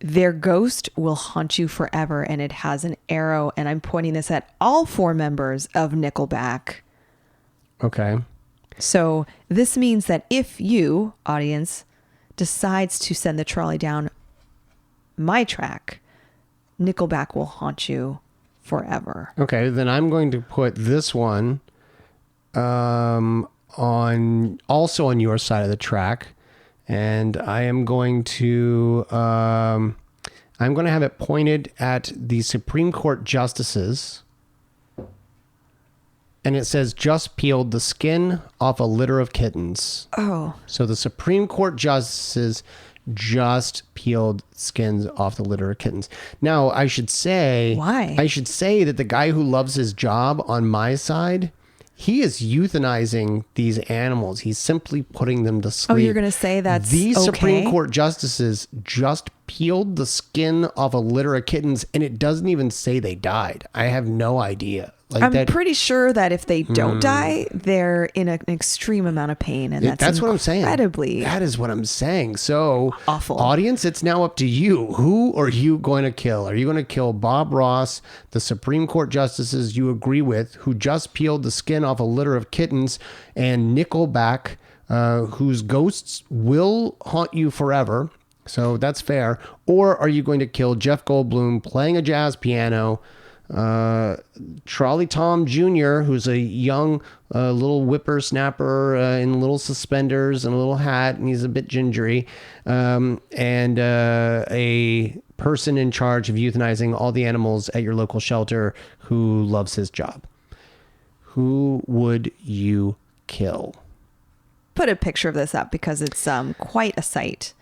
their ghost will haunt you forever, and it has an arrow, and I'm pointing this at all 4 members of Nickelback. okay. So this means that if you, audience, decides to send the trolley down my track, Nickelback will haunt you forever. Okay, then I'm going to put this one on your side of the track, and I am going to have it pointed at the Supreme Court justices, and it says just peeled the skin off a litter of kittens. Oh, So the Supreme Court justices just peeled skins off the litter of kittens. Now, I should say... Why? I should say that the guy who loves his job on my side, he is euthanizing these animals. He's simply putting them to sleep. Oh, you're going to say that's These okay? Supreme Court justices just peeled the skin off a litter of kittens, and it doesn't even say they died. I have no idea. Like I'm pretty sure that if they don't die, they're in an extreme amount of pain, and that's what I'm saying. Incredibly, That is what I'm saying. So, awful. Audience, it's now up to you. Who are you going to kill? Are you going to kill Bob Ross, the Supreme Court justices you agree with, who just peeled the skin off a litter of kittens, and Nickelback, whose ghosts will haunt you forever? So that's fair. Or are you going to kill Jeff Goldblum playing a jazz piano? Trolley Tom Jr., who's a young little whippersnapper in little suspenders and a little hat, and he's a bit gingery, and a person in charge of euthanizing all the animals at your local shelter who loves his job. Who would you kill? put a picture of this up because it's quite a sight.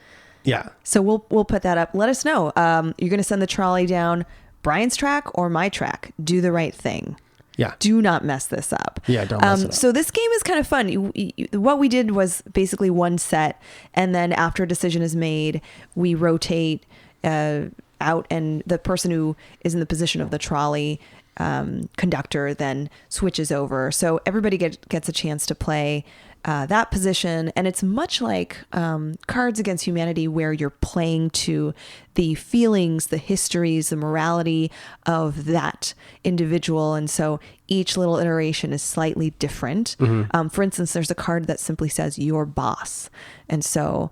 Yeah. So we'll put that up. Let us know. You're going to send the trolley down Brian's track or my track. Do the right thing. Yeah. Do not mess this up. Yeah, don't mess it up. So this game is kind of fun. What we did was basically one set, and then after a decision is made, we rotate out, and the person who is in the position of the trolley conductor then switches over. So everybody gets a chance to play that position. And it's much like Cards Against Humanity, where you're playing to the feelings, the histories, the morality of that individual. And so each little iteration is slightly different. For instance, there's a card that simply says your boss. And so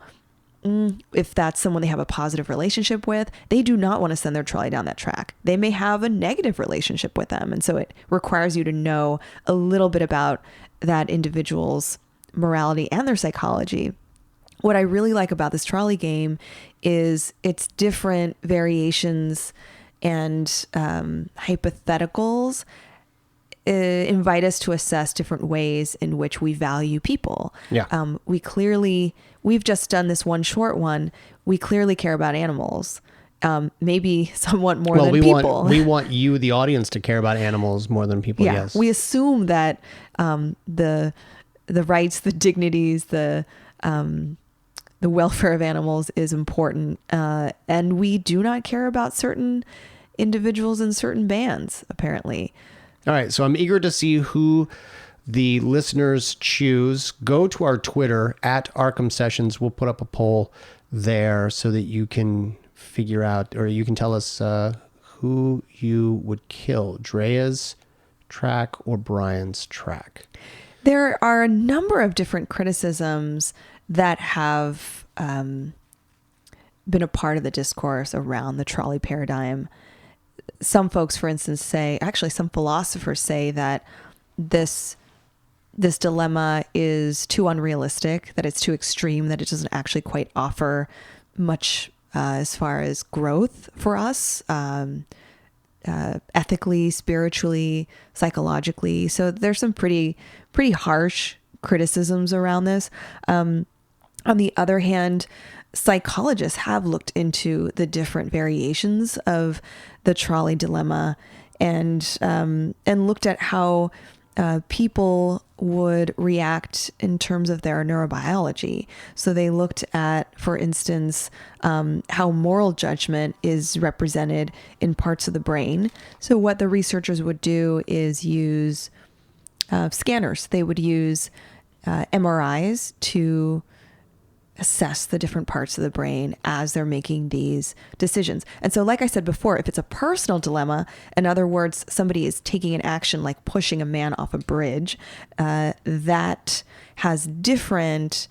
if that's someone they have a positive relationship with, they do not want to send their trolley down that track. They may have a negative relationship with them. And so it requires you to know a little bit about that individual's morality and their psychology. What I really like about this trolley game is its different variations and hypotheticals invite us to assess different ways in which we value people. Yeah. We've just done this one short one. We clearly care about animals. Maybe somewhat more than people. We want you, the audience, to care about animals more than people. Yeah. Yes. We assume that the rights, the dignities, the welfare of animals is important. And we do not care about certain individuals in certain bands, apparently. All right, so I'm eager to see who the listeners choose. Go to our Twitter at Arkham Sessions. We'll put up a poll there so that you can figure out, or you can tell us who you would kill, Drea's track or Brian's track. There are a number of different criticisms that have been a part of the discourse around the trolley paradigm. Some folks, for instance, some philosophers say that this dilemma is too unrealistic, that it's too extreme, that it doesn't actually quite offer much as far as growth for us, ethically, spiritually, psychologically. So there's some pretty harsh criticisms around this. On the other hand, psychologists have looked into the different variations of the trolley dilemma and looked at how people would react in terms of their neurobiology. So they looked at, for instance, how moral judgment is represented in parts of the brain. So what the researchers would do is use scanners. They would use MRIs to assess the different parts of the brain as they're making these decisions. And so, like I said before, if it's a personal dilemma, in other words, somebody is taking an action like pushing a man off a bridge, that has different,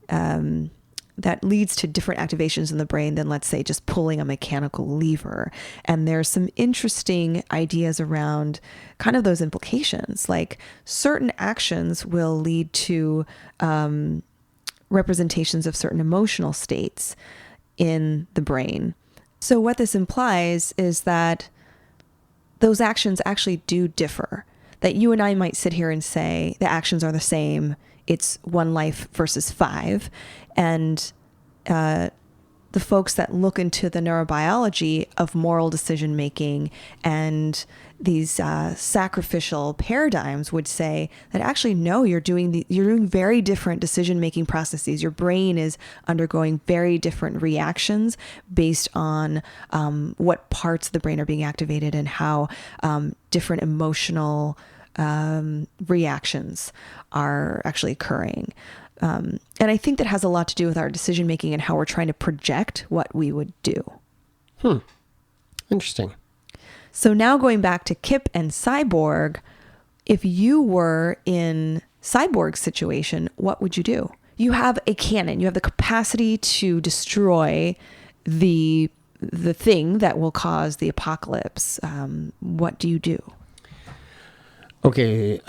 that leads to different activations in the brain than, let's say, just pulling a mechanical lever. And there's some interesting ideas around kind of those implications. Like certain actions will lead to representations of certain emotional states in the brain. So what this implies is that those actions actually do differ. That you and I might sit here and say the actions are the same. It's one life versus 5. And the folks that look into the neurobiology of moral decision making and these sacrificial paradigms would say that actually no, you're doing very different decision making processes. Your brain is undergoing very different reactions based on what parts of the brain are being activated and how different emotional reactions are actually occurring. And I think that has a lot to do with our decision making and how we're trying to project what we would do. Interesting. So now going back to Kip and Cyborg, if you were in Cyborg's situation, what would you do? You have a cannon. You have the capacity to destroy the thing that will cause the apocalypse. What do you do? Okay.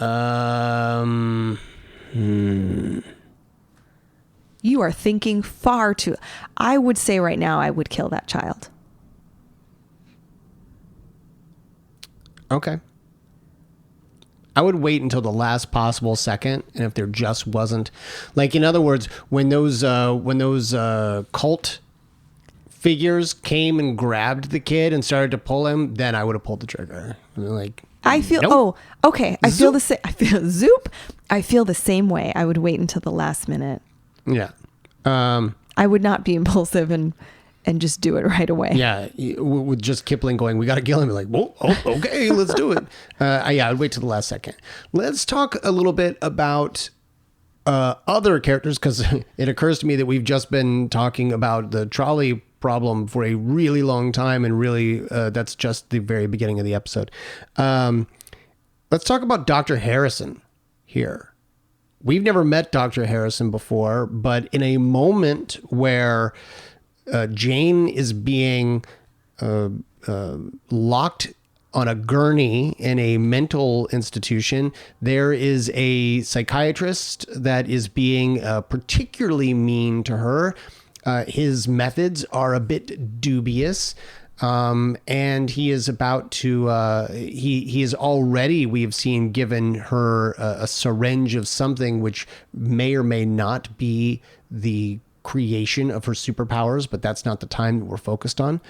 You are thinking far too. I would say right now I would kill that child. Okay. I would wait until the last possible second, and if there just wasn't, like, in other words, when those cult figures came and grabbed the kid and started to pull him, then I would have pulled the trigger. Like, I feel nope. Oh, okay. I feel the same. I feel zoop. I feel the same way. I would wait until the last minute. Yeah. I would not be impulsive and just do it right away. Yeah, with just Kipling going, we got to kill him. Like, well, okay, let's do it. Yeah, I'd wait till the last second. Let's talk a little bit about Other characters, because it occurs to me that we've just been talking about the trolley problem for a really long time, and really that's just the very beginning of the episode. Let's talk about Dr. Harrison here. We've never met Dr. Harrison before, but in a moment where Jane is being locked on a gurney in a mental institution, there is a psychiatrist that is being particularly mean to her. His methods are a bit dubious. And he is about to, he is already, we have seen, given her a syringe of something which may or may not be the creation of her superpowers, but that's not the time that we're focused on.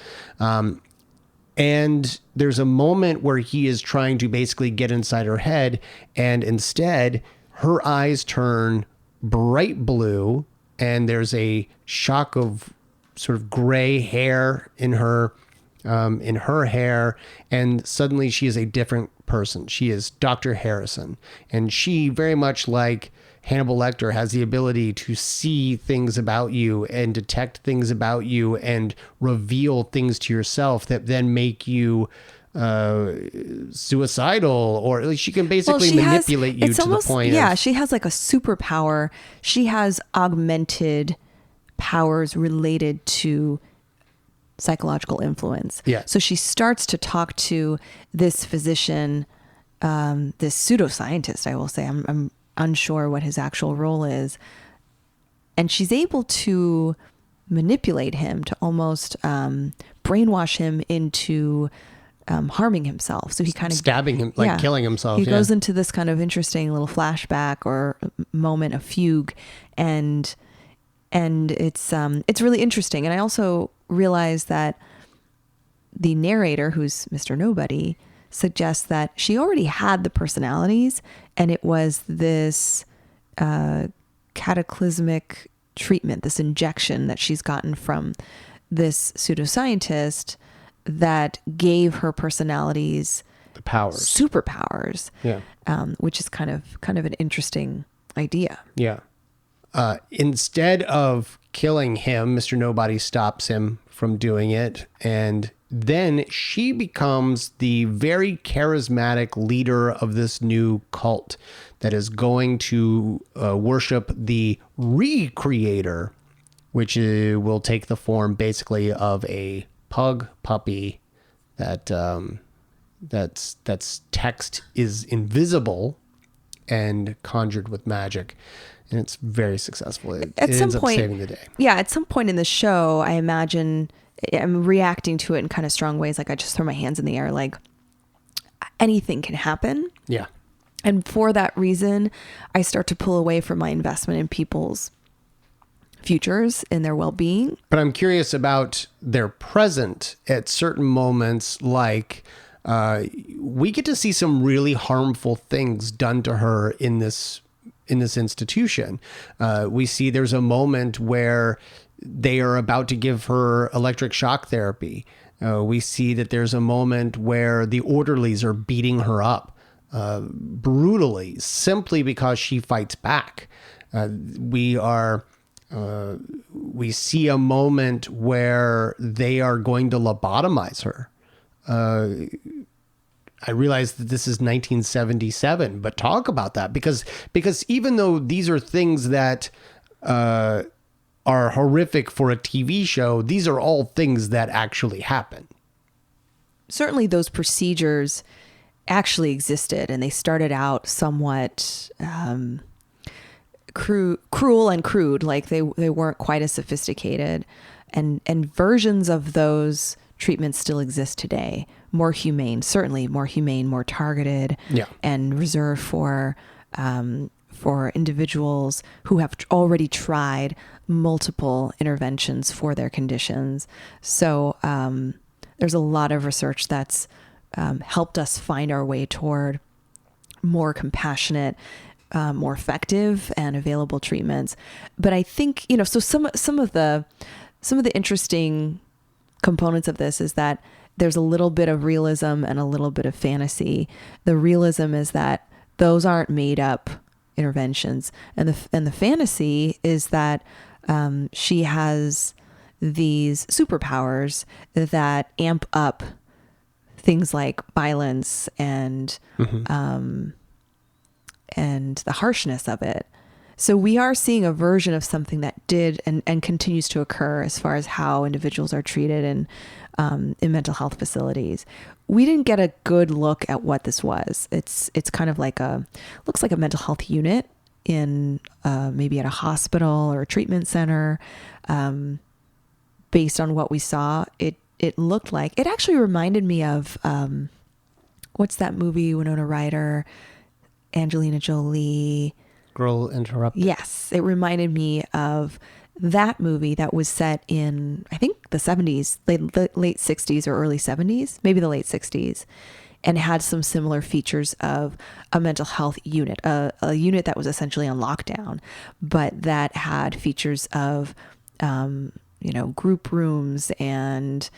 And there's a moment where he is trying to basically get inside her head, and instead her eyes turn bright blue, and there's a shock of sort of gray hair in her hair, and suddenly she is a different person. She is Dr. Harrison, and she, very much like Hannibal Lecter, has the ability to see things about you and detect things about you and reveal things to yourself that then make you suicidal, or like she can basically manipulate you to the point. Yeah, she has like a superpower. She has augmented powers related to psychological influence. Yeah. So she starts to talk to this physician, this pseudoscientist, I will say. I'm unsure what his actual role is. And she's able to manipulate him, to almost brainwash him into harming himself. So he kind of stabbing him, like killing himself. He goes into this kind of interesting little flashback or moment, a fugue, and it's really interesting. And I also realized that the narrator, who's Mr. Nobody, suggests that she already had the personalities, and it was this cataclysmic treatment, this injection that she's gotten from this pseudoscientist that gave her personalities the powers, superpowers. Yeah. Which is kind of an interesting idea. Yeah. Instead of killing him, Mr. Nobody stops him from doing it. And then she becomes the very charismatic leader of this new cult that is going to worship the recreator, which will take the form basically of a pug puppy that's text is invisible and conjured with magic. And it's very successful. It ends up saving the day. Yeah, at some point in the show, I imagine I'm reacting to it in kind of strong ways. Like I just throw my hands in the air, like anything can happen. Yeah. And for that reason, I start to pull away from my investment in people's futures and their well-being. But I'm curious about their present at certain moments, like we get to see some really harmful things done to her in this institution. We see there's a moment where they are about to give her electric shock therapy. We see that there's a moment where the orderlies are beating her up brutally simply because she fights back. We see a moment where they are going to lobotomize her. I realize that this is 1977, but talk about that because even though these are things that are horrific for a TV show, these are all things that actually happen. Certainly those procedures actually existed, and they started out somewhat cruel and crude, like they weren't quite as sophisticated, and versions of those treatments still exist today. More humane, certainly more humane, more targeted, and reserved for individuals who have already tried multiple interventions for their conditions. So there's a lot of research that's helped us find our way toward more compassionate, more effective and available treatments. But I think, so some of the interesting components of this is that there's a little bit of realism and a little bit of fantasy. The realism is that those aren't made up interventions. And the fantasy is that she has these superpowers that amp up things like violence and the harshness of it. So we are seeing a version of something that did and continues to occur as far as how individuals are treated in mental health facilities. We didn't get a good look at what this was. It's kind of like looks like a mental health unit in maybe at a hospital or a treatment center. Based on what we saw, it looked like, it actually reminded me of what's that movie, Winona Ryder, Angelina Jolie. Girl Interrupted. Yes, it reminded me of that movie that was set in, I think, the 70s, late 60s or early 70s, maybe the late 60s, and had some similar features of a mental health unit, a unit that was essentially on lockdown, but that had features of, group rooms and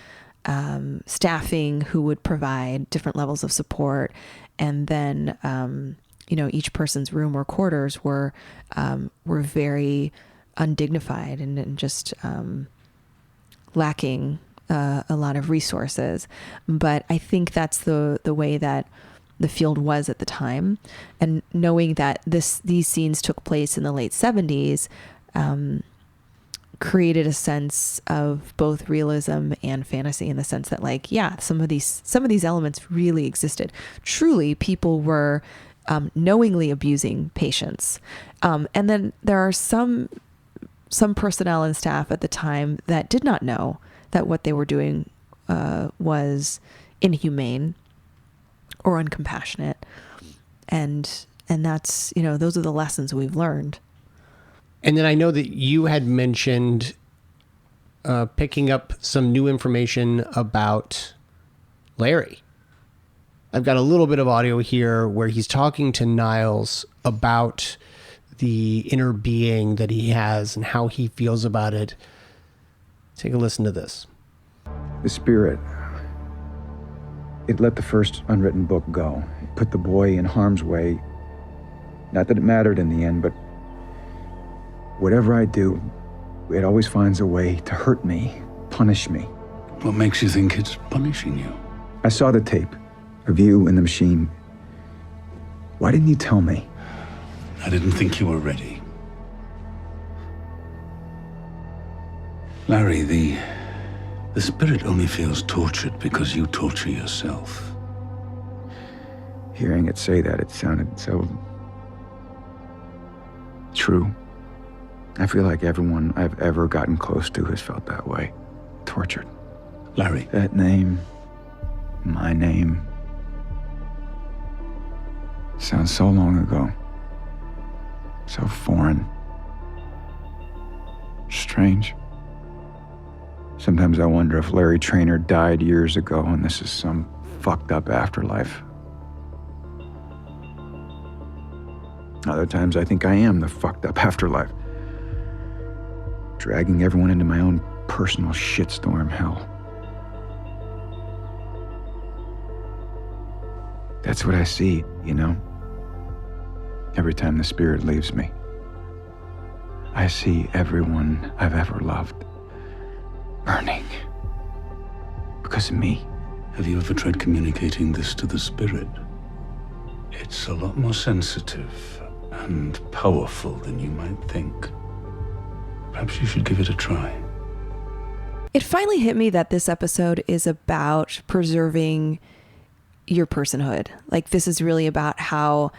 staffing who would provide different levels of support. And then, each person's room or quarters were very undignified and just lacking a lot of resources. But I think that's the way that the field was at the time. And knowing that these scenes took place in the late 70s, created a sense of both realism and fantasy, in the sense that, like, yeah, some of these elements really existed. Truly, people were knowingly abusing patients. And then there are some personnel and staff at the time that did not know that what they were doing was inhumane or uncompassionate. And that's, those are the lessons we've learned. And then I know that you had mentioned picking up some new information about Larry. I've got a little bit of audio here where he's talking to Niles about the inner being that he has and how he feels about it. Take a listen to this. The spirit, it let the first unwritten book go. It put the boy in harm's way. Not that it mattered in the end, but whatever I do, it always finds a way to hurt me, punish me. What makes you think it's punishing you? I saw the tape of you in the machine. Why didn't you tell me? I didn't think you were ready. Larry, the spirit only feels tortured because you torture yourself. Hearing it say that, it sounded so true. I feel like everyone I've ever gotten close to has felt that way. Tortured. Larry. That name, my name, sounds so long ago. So foreign. Strange. Sometimes I wonder if Larry Traynor died years ago and this is some fucked up afterlife. Other times I think I am the fucked up afterlife. Dragging everyone into my own personal shitstorm hell. That's what I see, every time the spirit leaves me. I see everyone I've ever loved burning because of me. Have you ever tried communicating this to the spirit? It's a lot more sensitive and powerful than you might think. Perhaps you should give it a try. It finally hit me that this episode is about preserving your personhood. Like, this is really about how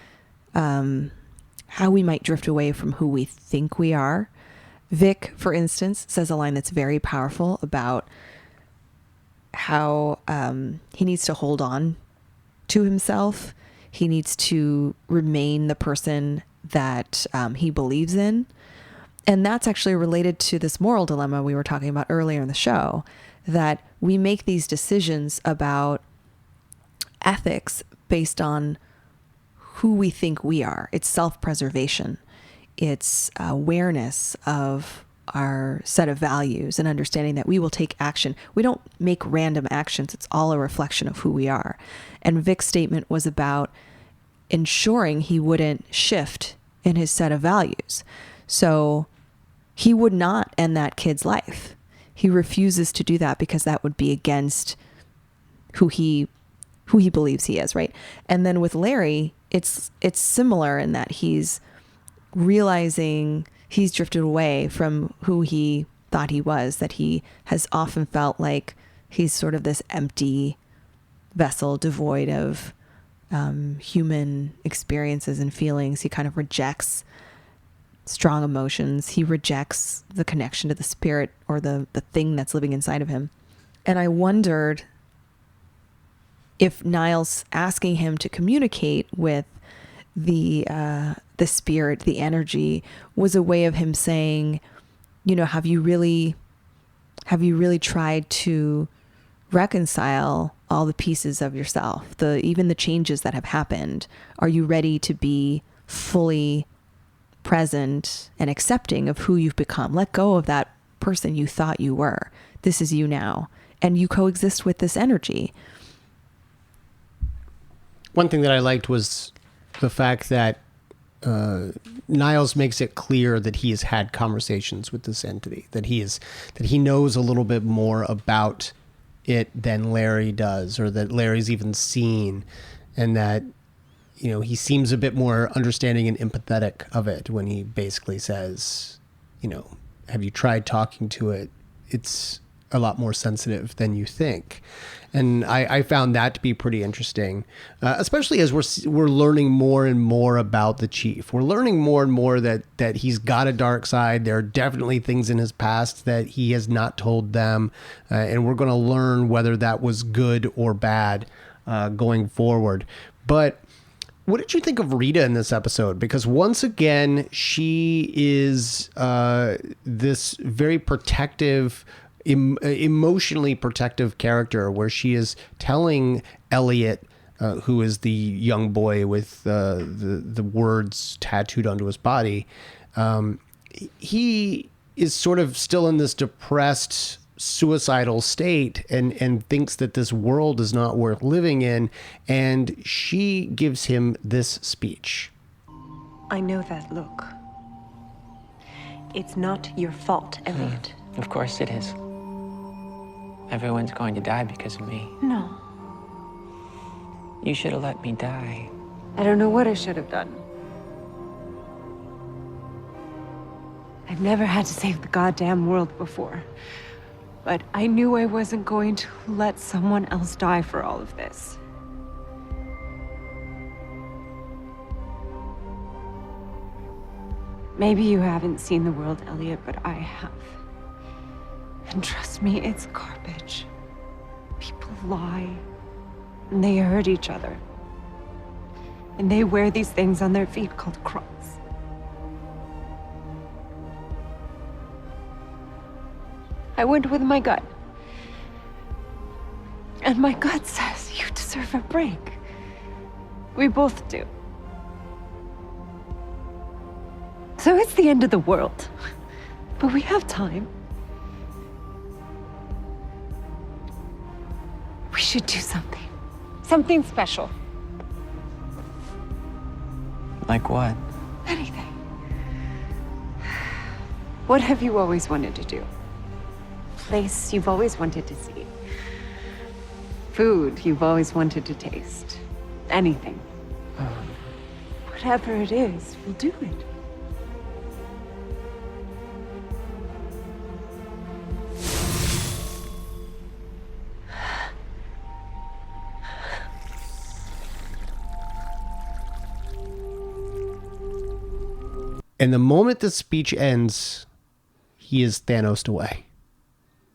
we might drift away from who we think we are. Vic, for instance, says a line that's very powerful about how he needs to hold on to himself. He needs to remain the person that he believes in. And that's actually related to this moral dilemma we were talking about earlier in the show, that we make these decisions about ethics based on who we think we are. It's self-preservation. It's awareness of our set of values and understanding that we will take action. We don't make random actions. It's all a reflection of who we are. And Vic's statement was about ensuring he wouldn't shift in his set of values. So he would not end that kid's life. He refuses to do that because that would be against who he believes he is, right? And then with Larry, it's similar in that he's realizing he's drifted away from who he thought he was, that he has often felt like he's sort of this empty vessel devoid of human experiences and feelings. He kind of rejects strong emotions. He rejects the connection to the spirit or the thing that's living inside of him. And I wondered if Niles asking him to communicate with the spirit, the energy, was a way of him saying, you know, have you really tried to reconcile all the pieces of yourself, even the changes that have happened? Are you ready to be fully present and accepting of who you've become? Let go of that person you thought you were. This is you now, and you coexist with this energy. One thing that I liked was the fact that Niles makes it clear that he has had conversations with this entity, that he knows a little bit more about it than Larry does, or that Larry's even seen, and that, you know, he seems a bit more understanding and empathetic of it when he basically says, you know, have you tried talking to it? It's a lot more sensitive than you think. And I found that to be pretty interesting, especially as we're learning more and more about the chief. We're learning more and more that he's got a dark side. There are definitely things in his past that he has not told them, and we're going to learn whether that was good or bad going forward. But what did you think of Rita in this episode? Because once again, she is this very protective, emotionally protective character, where she is telling Elliot, who is the young boy with the words tattooed onto his body, he is sort of still in this depressed, suicidal state and thinks that this world is not worth living in, and she gives him this speech. I know that look. It's not your fault, Elliot. Of course it is. Everyone's going to die because of me. No. You should have let me die. I don't know what I should have done. I've never had to save the goddamn world before. But I knew I wasn't going to let someone else die for all of this. Maybe you haven't seen the world, Elliot, but I have. And trust me, it's garbage. People lie, and they hurt each other. And they wear these things on their feet called crosses. I went with my gut. And my gut says you deserve a break. We both do. So it's the end of the world. But we have time. We should do something. Something special. Like what? Anything. What have you always wanted to do? Place you've always wanted to see. Food you've always wanted to taste. Anything. Whatever it is, we'll do it. And the moment the speech ends, he is Thanos'd away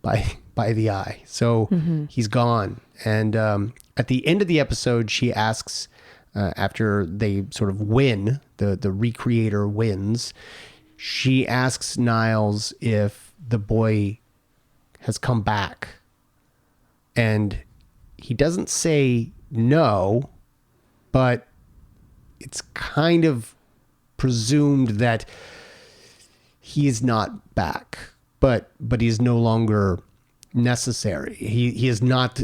by the eye. So he's gone. And at the end of the episode, she asks, after they sort of win, the Recreator wins, she asks Niles if the boy has come back. And he doesn't say no, but it's kind of presumed that he is not back, but he's no longer necessary. He is not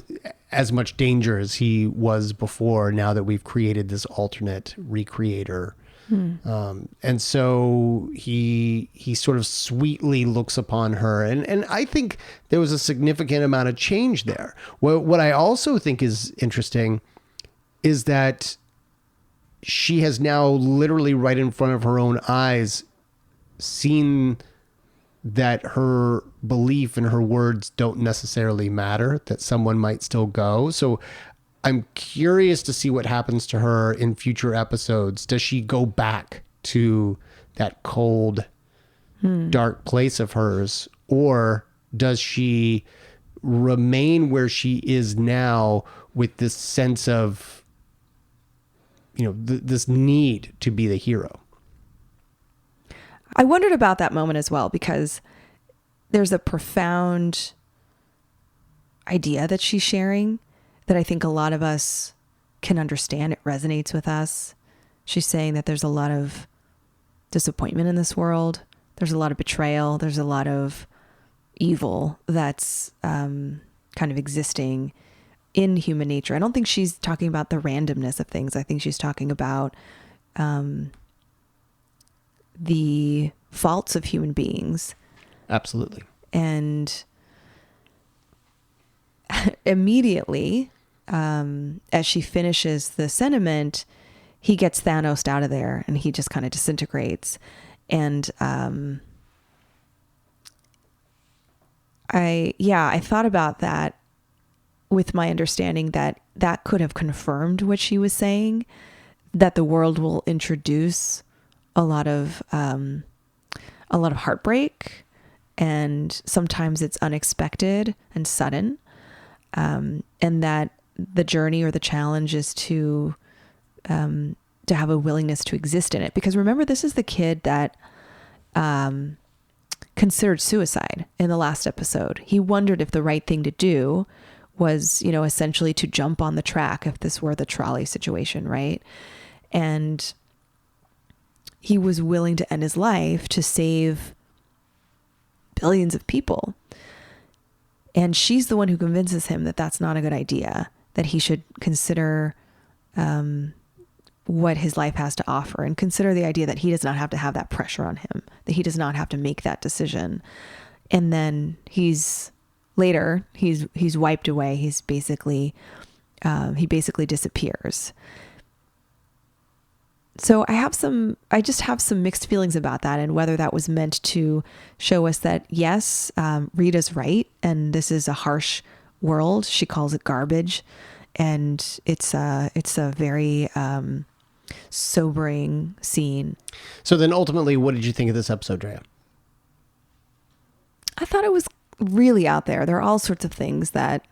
as much danger as he was before, now that we've created this alternate Recreator And so he sort of sweetly looks upon her. And I think there was a significant amount of change there. What I also think is interesting is that she has now literally right in front of her own eyes seen that her belief and her words don't necessarily matter, that someone might still go. So I'm curious to see what happens to her in future episodes. Does she go back to that cold, dark place of hers, or does she remain where she is now with this sense of, this need to be the hero? I wondered about that moment as well, because there's a profound idea that she's sharing that I think a lot of us can understand. It resonates with us. She's saying that there's a lot of disappointment in this world. There's a lot of betrayal. There's a lot of evil that's kind of existing in human nature. I don't think she's talking about the randomness of things. I think she's talking about the faults of human beings. Absolutely. And immediately, as she finishes the sentiment, he gets Thanos out of there and he just kind of disintegrates. And I thought about that with my understanding that that could have confirmed what she was saying, that the world will introduce a lot of heartbreak, and sometimes it's unexpected and sudden, and that the journey or the challenge is to have a willingness to exist in it. Because remember, this is the kid that considered suicide in the last episode. He wondered if the right thing to do was, essentially to jump on the track if this were the trolley situation, right? And he was willing to end his life to save billions of people. And she's the one who convinces him that that's not a good idea, that he should consider what his life has to offer, and consider the idea that he does not have to have that pressure on him, that he does not have to make that decision. And then he's wiped away. He basically disappears. So I just have some mixed feelings about that, and whether that was meant to show us that, yes, Rita's right, and this is a harsh world. She calls it garbage, and it's a very sobering scene. So then ultimately, what did you think of this episode, Drea? I thought it was really out there. There are all sorts of things that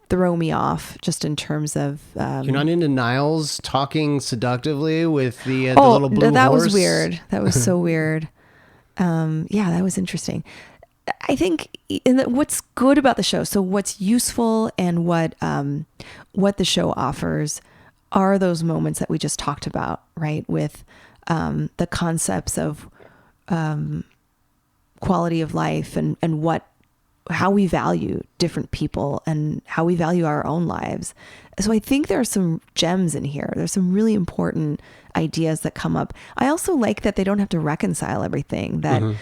throw me off, just in terms of you're not into Niles talking seductively with the little blue that horse? Was weird. That was so weird. That was interesting. I think what's good about the show, so what's useful and what the show offers are those moments that we just talked about, right? With the concepts of quality of life and how we value different people and how we value our own lives. So I think there are some gems in here. There's some really important ideas that come up. I also like that they don't have to reconcile everything, that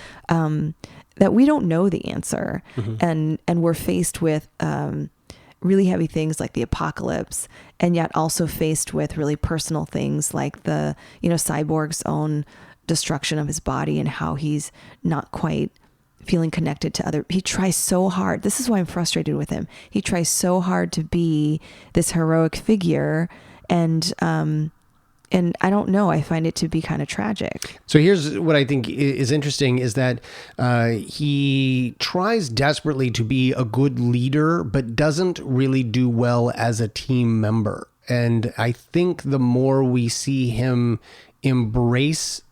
that we don't know the answer, and we're faced with really heavy things like the apocalypse, and yet also faced with really personal things like the Cyborg's own destruction of his body and how he's not quite feeling connected to other. He tries so hard. This is why I'm frustrated with him. He tries so hard to be this heroic figure, and I don't know. I find it to be kind of tragic. So here's what I think is interesting is that he tries desperately to be a good leader, but doesn't really do well as a team member. And I think the more we see him embrace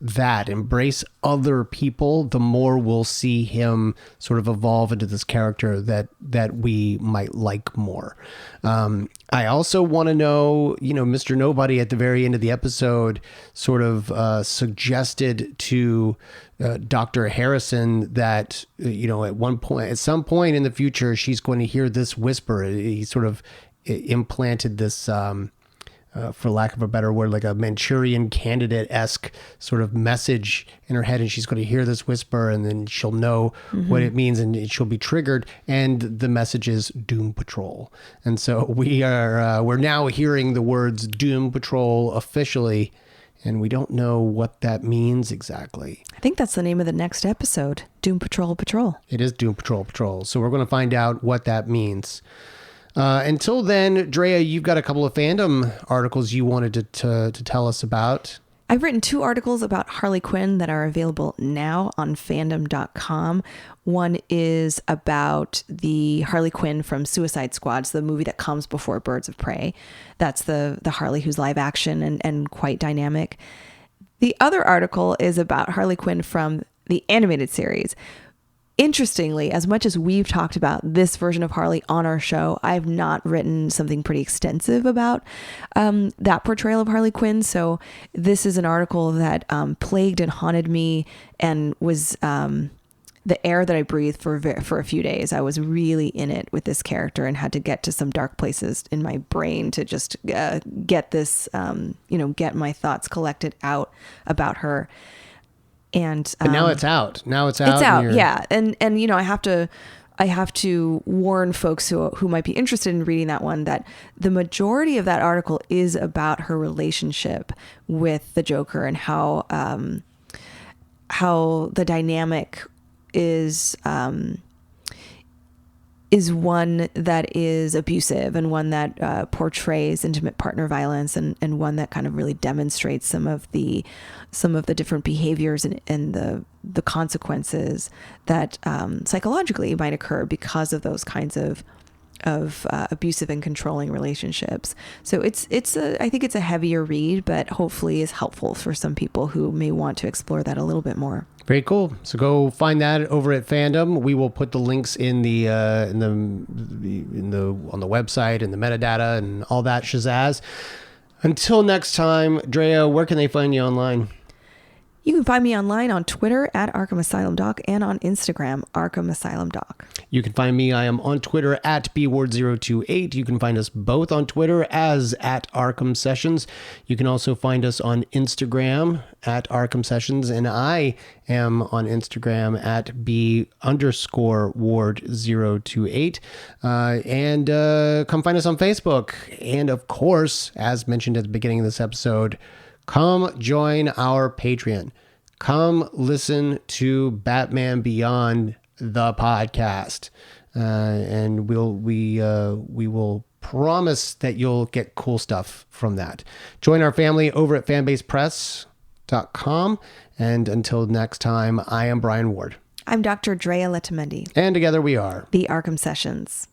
other people, the more we'll see him sort of evolve into this character that we might like more. I also want to know, Mr. Nobody at the very end of the episode sort of suggested to Dr. Harrison that, at some point in the future, she's going to hear this whisper. He sort of implanted this for lack of a better word, like a Manchurian Candidate-esque sort of message in her head, and she's going to hear this whisper, and then she'll know what it means, and she'll be triggered. And the message is Doom Patrol. And so we're now hearing the words Doom Patrol officially, and we don't know what that means exactly. I think that's the name of the next episode, Doom Patrol Patrol. It is Doom Patrol Patrol. So we're going to find out what that means. Until then, Drea, you've got a couple of fandom articles you wanted to tell us about. I've written 2 articles about Harley Quinn that are available now on fandom.com. One is about the Harley Quinn from Suicide Squad, the movie that comes before Birds of Prey. That's the Harley who's live action and quite dynamic. The other article is about Harley Quinn from the animated series. Interestingly, as much as we've talked about this version of Harley on our show, I've not written something pretty extensive about that portrayal of Harley Quinn. So this is an article that plagued and haunted me and was the air that I breathed for a few days. I was really in it with this character and had to get to some dark places in my brain to just get this, get my thoughts collected out about her. And but now it's out. It's out. Yeah. And I have to warn folks who might be interested in reading that one that the majority of that article is about her relationship with the Joker and how the dynamic is one that is abusive and one that portrays intimate partner violence and one that kind of really demonstrates some of the different behaviors and the consequences that psychologically might occur because of those kinds of abusive and controlling relationships. So I think it's a heavier read, but hopefully is helpful for some people who may want to explore that a little bit more. Very cool. So go find that over at Fandom. We will put the links on the website and the metadata and all that shazazz. Until next time, Drea, where can they find you online? You can find me online on Twitter at Arkham Asylum Doc and on Instagram, Arkham Asylum Doc. You can find me. I am on Twitter at bward028. You can find us both on Twitter as at Arkham Sessions. You can also find us on Instagram at Arkham Sessions. And I am on Instagram at b_ward028. And come find us on Facebook. And of course, as mentioned at the beginning of this episode, come join our Patreon. Come listen to Batman Beyond the podcast, and we will promise that you'll get cool stuff from that. Join our family over at fanbasepress.com. And until next time, I am Brian Ward. I'm Dr. Drea Letamendi. And together we are the Arkham Sessions.